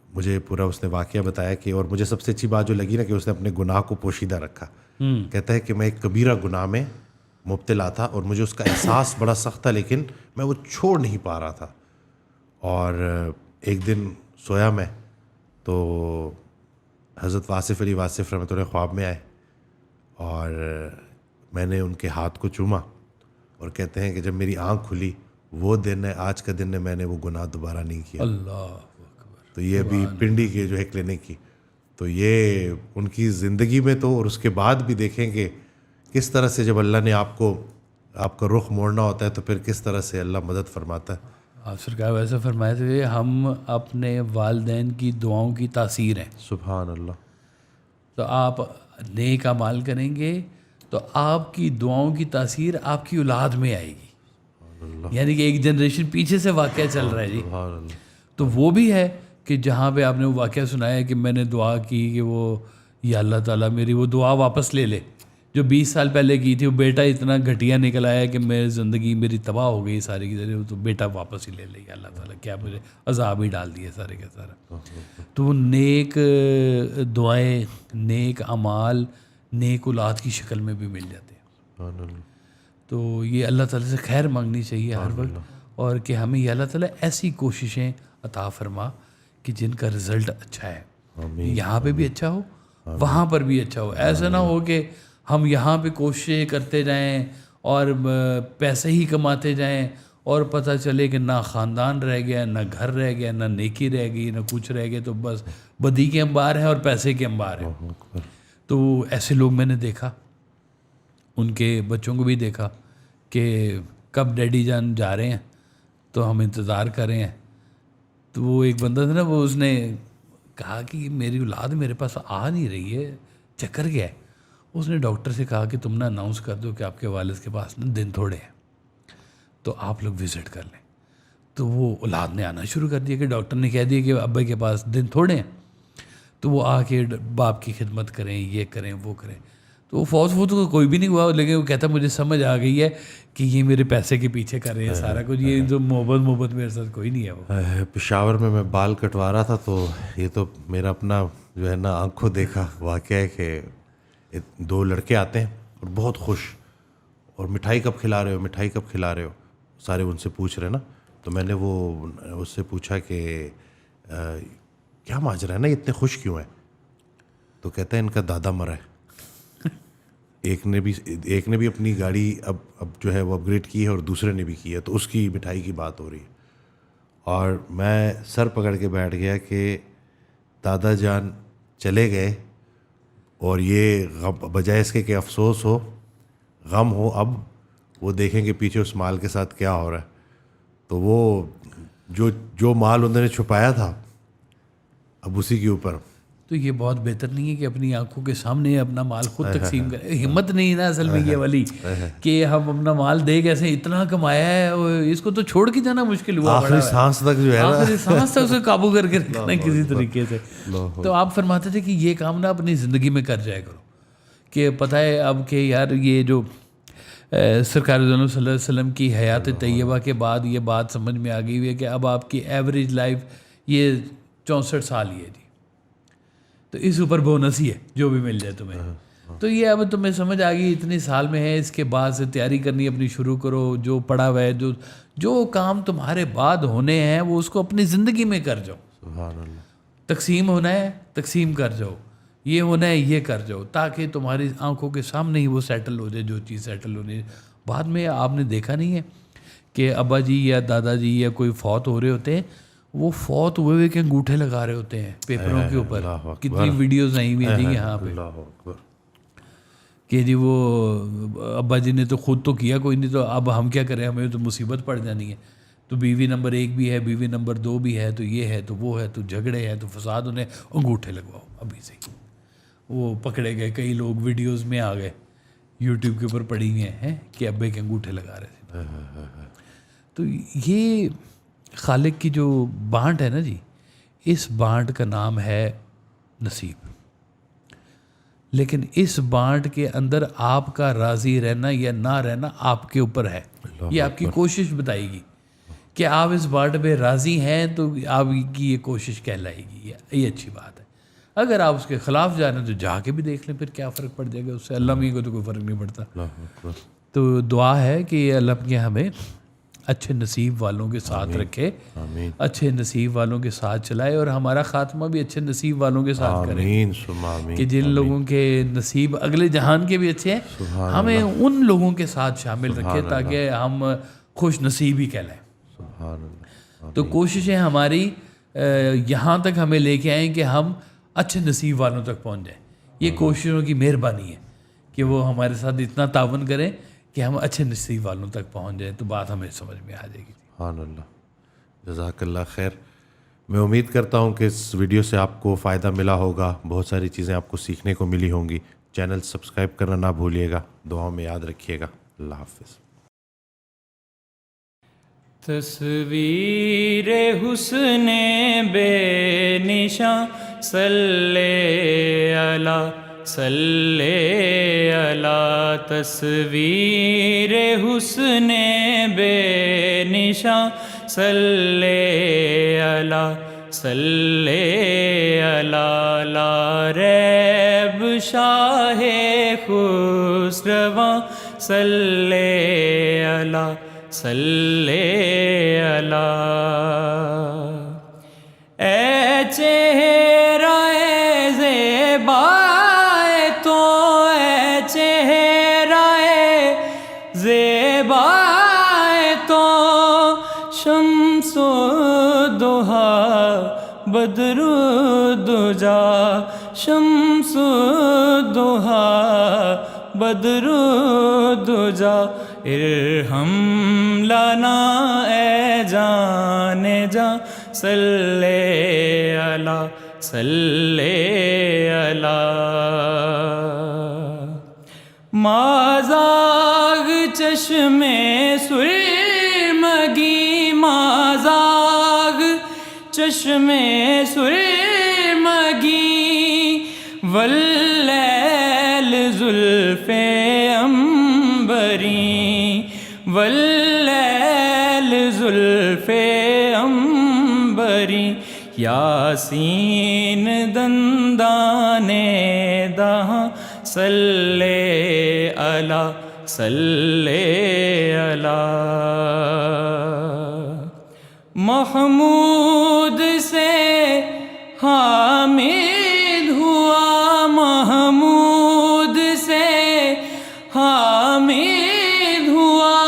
مجھے پورا اس نے واقعہ بتایا کہ، اور مجھے سب سے اچھی بات جو لگی نا کہ اس نے اپنے گناہ کو پوشیدہ رکھا. کہتا ہے کہ میں ایک کبیرہ گناہ میں مبتلا تھا اور مجھے اس کا احساس بڑا سخت تھا، لیکن میں وہ چھوڑ نہیں پا رہا تھا. اور ایک دن سویا میں تو حضرت واصف علی واصف رحمۃ اللہ خواب میں آئے، اور میں نے ان کے ہاتھ کو چوما اور کہتے ہیں کہ جب میری آنکھ کھلی وہ دن ہے، آج کا دن ہے، میں نے وہ گناہ دوبارہ نہیں کیا. اللہ اکبر. تو یہ ابھی پنڈی کے جو ہے کلینک کی، تو یہ ان کی زندگی میں تو، اور اس کے بعد بھی دیکھیں کہ کس طرح سے جب اللہ نے آپ کا رخ موڑنا ہوتا ہے تو پھر کس طرح سے اللہ مدد فرماتا ہے. آپ سرکار ویسے فرمائے تھے ہم اپنے والدین کی دعاؤں کی تاثیر ہیں. سبحان اللہ. تو آپ نیک اعمال کریں گے تو آپ کی دعاؤں کی تاثیر آپ کی اولاد میں آئے گی. یعنی کہ ایک جنریشن پیچھے سے واقعہ چل رہا ہے جی. سبحان اللہ. تو وہ بھی ہے کہ جہاں پہ آپ نے وہ واقعہ سنایا ہے کہ میں نے دعا کی کہ وہ یا اللہ تعالیٰ میری وہ دعا واپس لے لے جو 20 سال پہلے کی تھی. وہ بیٹا اتنا گھٹیا نکل آیا کہ میری زندگی میری تباہ ہو گئی ساری کی ساری. تو بیٹا واپس ہی لے لے یا اللہ تعالیٰ کیا مجھے عذاب ہی ڈال دیے سارے کا سارا. تو وہ نیک دعائیں، نیک اعمال، نیک اولاد کی شکل میں بھی مل جاتے ہیں. سبحان اللہ. تو یہ اللہ تعالیٰ سے خیر مانگنی چاہیے ہر وقت، اور کہ ہمیں یہ اللہ تعالیٰ ایسی کوششیں عطا فرما کہ جن کا رزلٹ اچھا ہے. یہاں پہ بھی اچھا ہو، وہاں پر بھی اچھا ہو. ایسا نہ ہو کہ ہم یہاں پہ کوششیں کرتے جائیں اور پیسے ہی کماتے جائیں اور پتہ چلے کہ نہ خاندان رہ گیا، نہ گھر رہ گیا، نہ نیکی رہ گئی، نہ کچھ رہ گیا. تو بس بدی کے انبار ہیں اور پیسے کے انبار ہیں. تو ایسے لوگ میں نے دیکھا، ان کے بچوں کو بھی دیکھا کہ کب ڈیڈی جان جا رہے ہیں تو ہم انتظار کر رہے ہیں. تو وہ ایک بندہ تھا نا، وہ اس نے کہا کہ میری اولاد میرے پاس آ نہیں رہی ہے، چکر گیا ہے. اس نے ڈاکٹر سے کہا کہ تم نہ اناؤنس کر دو کہ آپ کے والد کے پاس نا دن تھوڑے ہیں تو آپ لوگ وزٹ کر لیں. تو وہ اولاد نے آنا شروع کر دیا کہ ڈاکٹر نے کہہ دیا کہ ابا کے پاس دن تھوڑے ہیں، تو وہ آ کے باپ کی خدمت کریں، یہ کریں وہ کریں. تو وہ فوت تو کوئی بھی نہیں ہوا، لیکن وہ کہتا مجھے سمجھ آ گئی ہے کہ یہ میرے پیسے کے پیچھے کر رہے ہیں سارا کچھ. یہ جو محبت میرے ساتھ کوئی نہیں ہے. وہ پشاور میں بال کٹوا رہا تھا تو یہ تو میرا اپنا جو ہے نا آنکھوں دیکھا واقعہ ہے کہ 2 لڑکے آتے ہیں اور بہت خوش، اور مٹھائی کب کھلا رہے ہو، مٹھائی کب کھلا رہے ہو، سارے ان سے پوچھ رہے نا. تو میں نے وہ اس سے پوچھا کہ کیا ماجرا ہے نا، اتنے خوش کیوں ہیں؟ تو کہتا ہے ان کا دادا مرا ہے. ایک نے بھی اپنی گاڑی اب جو ہے وہ اپ گریڈ کی ہے اور دوسرے نے بھی کی ہے، تو اس کی مٹھائی کی بات ہو رہی ہے. اور میں سر پکڑ کے بیٹھ گیا کہ دادا جان چلے گئے اور یہ بجائے اس کے کہ افسوس ہو، غم ہو، اب وہ دیکھیں کہ پیچھے اس مال کے ساتھ کیا ہو رہا ہے. تو وہ جو مال انہوں نے چھپایا تھا اب اسی کے اوپر. تو یہ بہت بہتر نہیں ہے کہ اپنی آنکھوں کے سامنے اپنا مال خود تقسیم کریں. ہمت نہیں نا اصل میں یہ والی کہ ہم اپنا مال دے کیسے، اتنا کمایا ہے اس کو تو چھوڑ کے جانا مشکل ہوا. آخری سانس تک جو ہے آخری سانس تک اسے قابو کر کے رکھنا کسی طریقے سے. تو آپ فرماتے تھے کہ یہ کام نا اپنی زندگی میں کر جایا کرو کہ پتہ ہے اب کہ یار یہ جو سرکار صلی اللہ علیہ وسلم کی حیات طیبہ کے بعد یہ بات سمجھ میں آ گئی ہوئی ہے کہ اب آپ کی ایوریج لائف یہ 64 سال ہی ہے جی. تو اس اوپر بونس ہی ہے جو بھی مل جائے تمہیں. تو یہ اب تمہیں سمجھ آ گئی اتنے سال میں ہے، اس کے بعد سے تیاری کرنی اپنی شروع کرو. جو پڑا ہوا ہے، جو کام تمہارے بعد ہونے ہیں وہ اس کو اپنی زندگی میں کر جاؤ. سبحان اللہ. تقسیم ہونا ہے تقسیم کر جاؤ، یہ ہونا ہے یہ کر جاؤ، تاکہ تمہاری آنکھوں کے سامنے ہی وہ سیٹل ہو جائے جو چیز سیٹل ہونی ہے. بعد میں آپ نے دیکھا نہیں ہے کہ ابا جی یا دادا جی یا کوئی فوت ہو رہے ہوتے ہیں، وہ فوت ہوئے کے انگوٹھے لگا رہے ہوتے ہیں پیپروں کے اوپر. کتنی ویڈیوز آئی ہوئی ہیں جی یہاں پہ کہ جی وہ ابا جی نے تو خود تو کیا کوئی نہیں، تو اب ہم کیا کریں، ہمیں تو مصیبت پڑ جانی ہے. تو بیوی نمبر 1 بھی ہے، بیوی نمبر 2 بھی ہے، تو یہ ہے تو وہ ہے، تو جھگڑے ہیں، تو فساد، انہیں انگوٹھے لگواؤ ابھی سے. وہ پکڑے گئے، کئی لوگ ویڈیوز میں آ گئے، یوٹیوب کے اوپر پڑی ہوئی ہیں کہ ابے کے انگوٹھے لگا رہے تھے. تو یہ خالق کی جو بانٹ ہے نا جی، اس بانٹ کا نام ہے نصیب. لیکن اس بانٹ کے اندر آپ کا راضی رہنا یا نہ رہنا آپ کے اوپر ہے. یہ آپ کی کوشش بتائے گی کہ آپ اس بانٹ پہ راضی ہیں تو آپ کی یہ کوشش کہلائے گی، یہ اچھی بات ہے. اگر آپ اس کے خلاف جا رہے ہیں تو جا کے بھی دیکھ لیں، پھر کیا فرق پڑ جائے گا اس سے. اللہ میں کو تو کوئی فرق نہیں پڑتا. تو دعا ہے کہ اللہ کے ہمیں اچھے نصیب والوں کے ساتھ رکھے، آمین اچھے نصیب والوں کے ساتھ چلائے، اور ہمارا خاتمہ بھی اچھے نصیب والوں کے ساتھ کرے آمین ثم آمین کہ جن لوگوں کے نصیب اگلے جہان کے بھی اچھے ہیں، ہمیں ان لوگوں کے ساتھ شامل رکھے تاکہ ہم خوش نصیب ہی کہلائیں۔ سبحان اللہ۔ تو کوششیں ہماری یہاں تک ہمیں لے کے آئیں کہ ہم اچھے نصیب والوں تک پہنچ جائیں۔ یہ کوششوں کی مہربانی ہے کہ وہ ہمارے ساتھ اتنا تعاون کریں کہ ہم اچھے نصیب والوں تک پہنچ جائیں، تو بات ہمیں سمجھ میں آ جائے گی۔ سبحان اللہ، جزاک اللہ خیر۔ میں امید کرتا ہوں کہ اس ویڈیو سے آپ کو فائدہ ملا ہوگا، بہت ساری چیزیں آپ کو سیکھنے کو ملی ہوں گی۔ چینل سبسکرائب کرنا نہ بھولیے گا، دعاؤں میں یاد رکھیے گا۔ اللہ حافظ۔ تصویر حسن بے نشاں صلی اللہ صلی اللہ، تصویر حسن بے نشاں صلی اللہ صلی اللہ، لا ریب شاہ خسرواں صلی اللہ صلی اللہ۔ اے چہرہ زیبا تو، اے چہرہ زیبا تو، شمس الضحیٰ بدر الدجا، شمس الضحیٰ بدر الدجا، ارحم لنا اے جان جاں صلی اللہ صلی اللہ۔ مازاغ چشم سرمگی، مازاغ چشم سرمگی، واللیل زلف عنبری، واللیل زلف عنبری، یاسین دندان دہاں صلی اللہ صلی اللہ۔ محمود سے حامد ہوا، محمود سے حامد ہوا،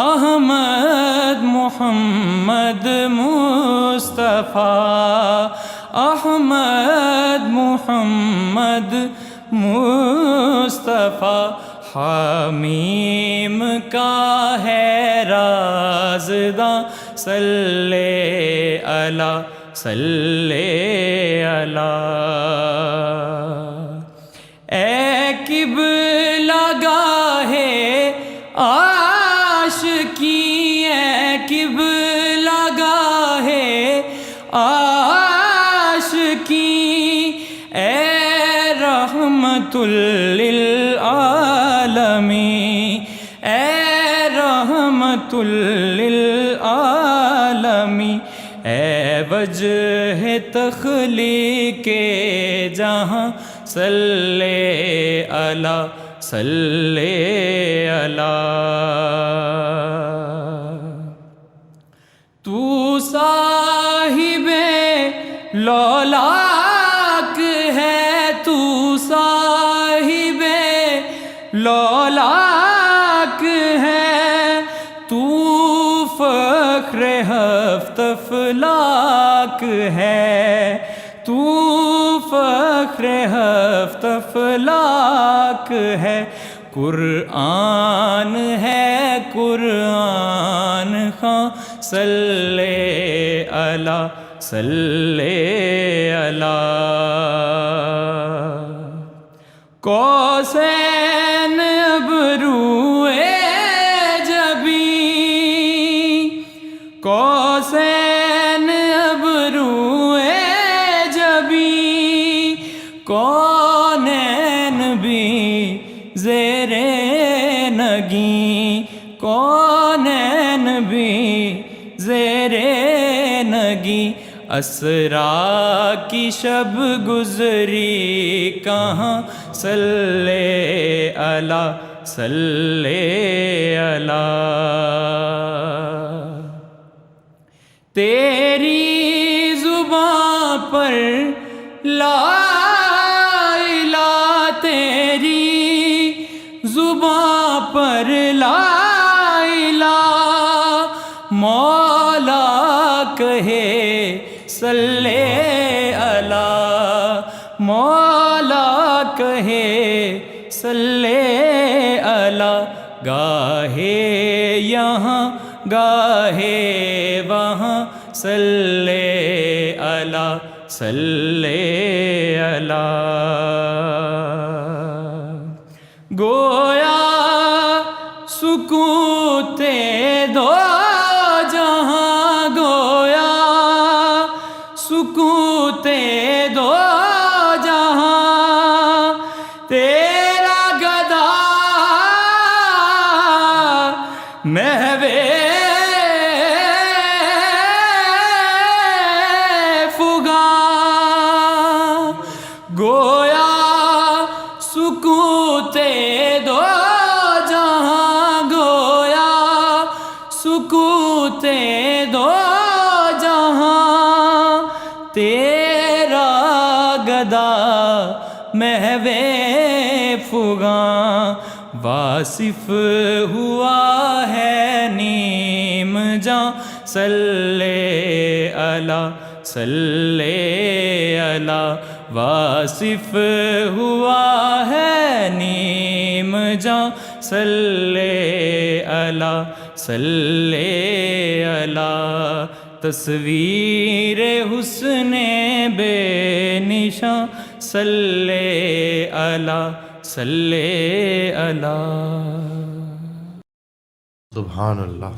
احمد محمد مصطفیٰ، احمد محمد مصطفیٰ، حمیم کا ہے رازداں صلی اللہ صلی اللہ۔ اے قبلہ گاہ عاشقی، اے قبلہ گاہ عاشقی، اے رحمت للعالمین، اے رحمت للعالمین، اے وجہ تخلیق جہاں صلی اللہ صلی اللہ۔ تو صاحب لولاک ہے، تو صاحب لولاک ہے، تو فخر ہفت افلاک ہے، تو فخر ہفت افلاک ہے، قرآن ہے قرآن خاں صلی اللہ صلی اللہ۔ کوسین ابروئے جبیں، کوسین ابروئے جبیں، کونین بھی زیر نگیں، کونین بھی زیر نگیں، اسرا کی شب گزری کہاں صلی اللہ صلی علی. تیری زباں پر لا الہ، تیری زباں پر لا الہ، مولا کہے صلی علی، مولا کہے صلی علی. گاہے یہاں گاہے وہاں صلی علی صلی علی. گویا سکوت دو جہاں، گویا سکوت دو جہاں، تیرا گدا محو فغاں. گویا سکوت دو جہاں، گویا سکوت دو جہاں، تیرا گدا محو فغاں. واصف ہوا ہے نیم جاں صلی علی صلی علی. واصف ہوا ہے نیم جاں صلی علی صلی علی. تصویر حسن بے نشاں صلی علی صلی علی. سبحان اللہ.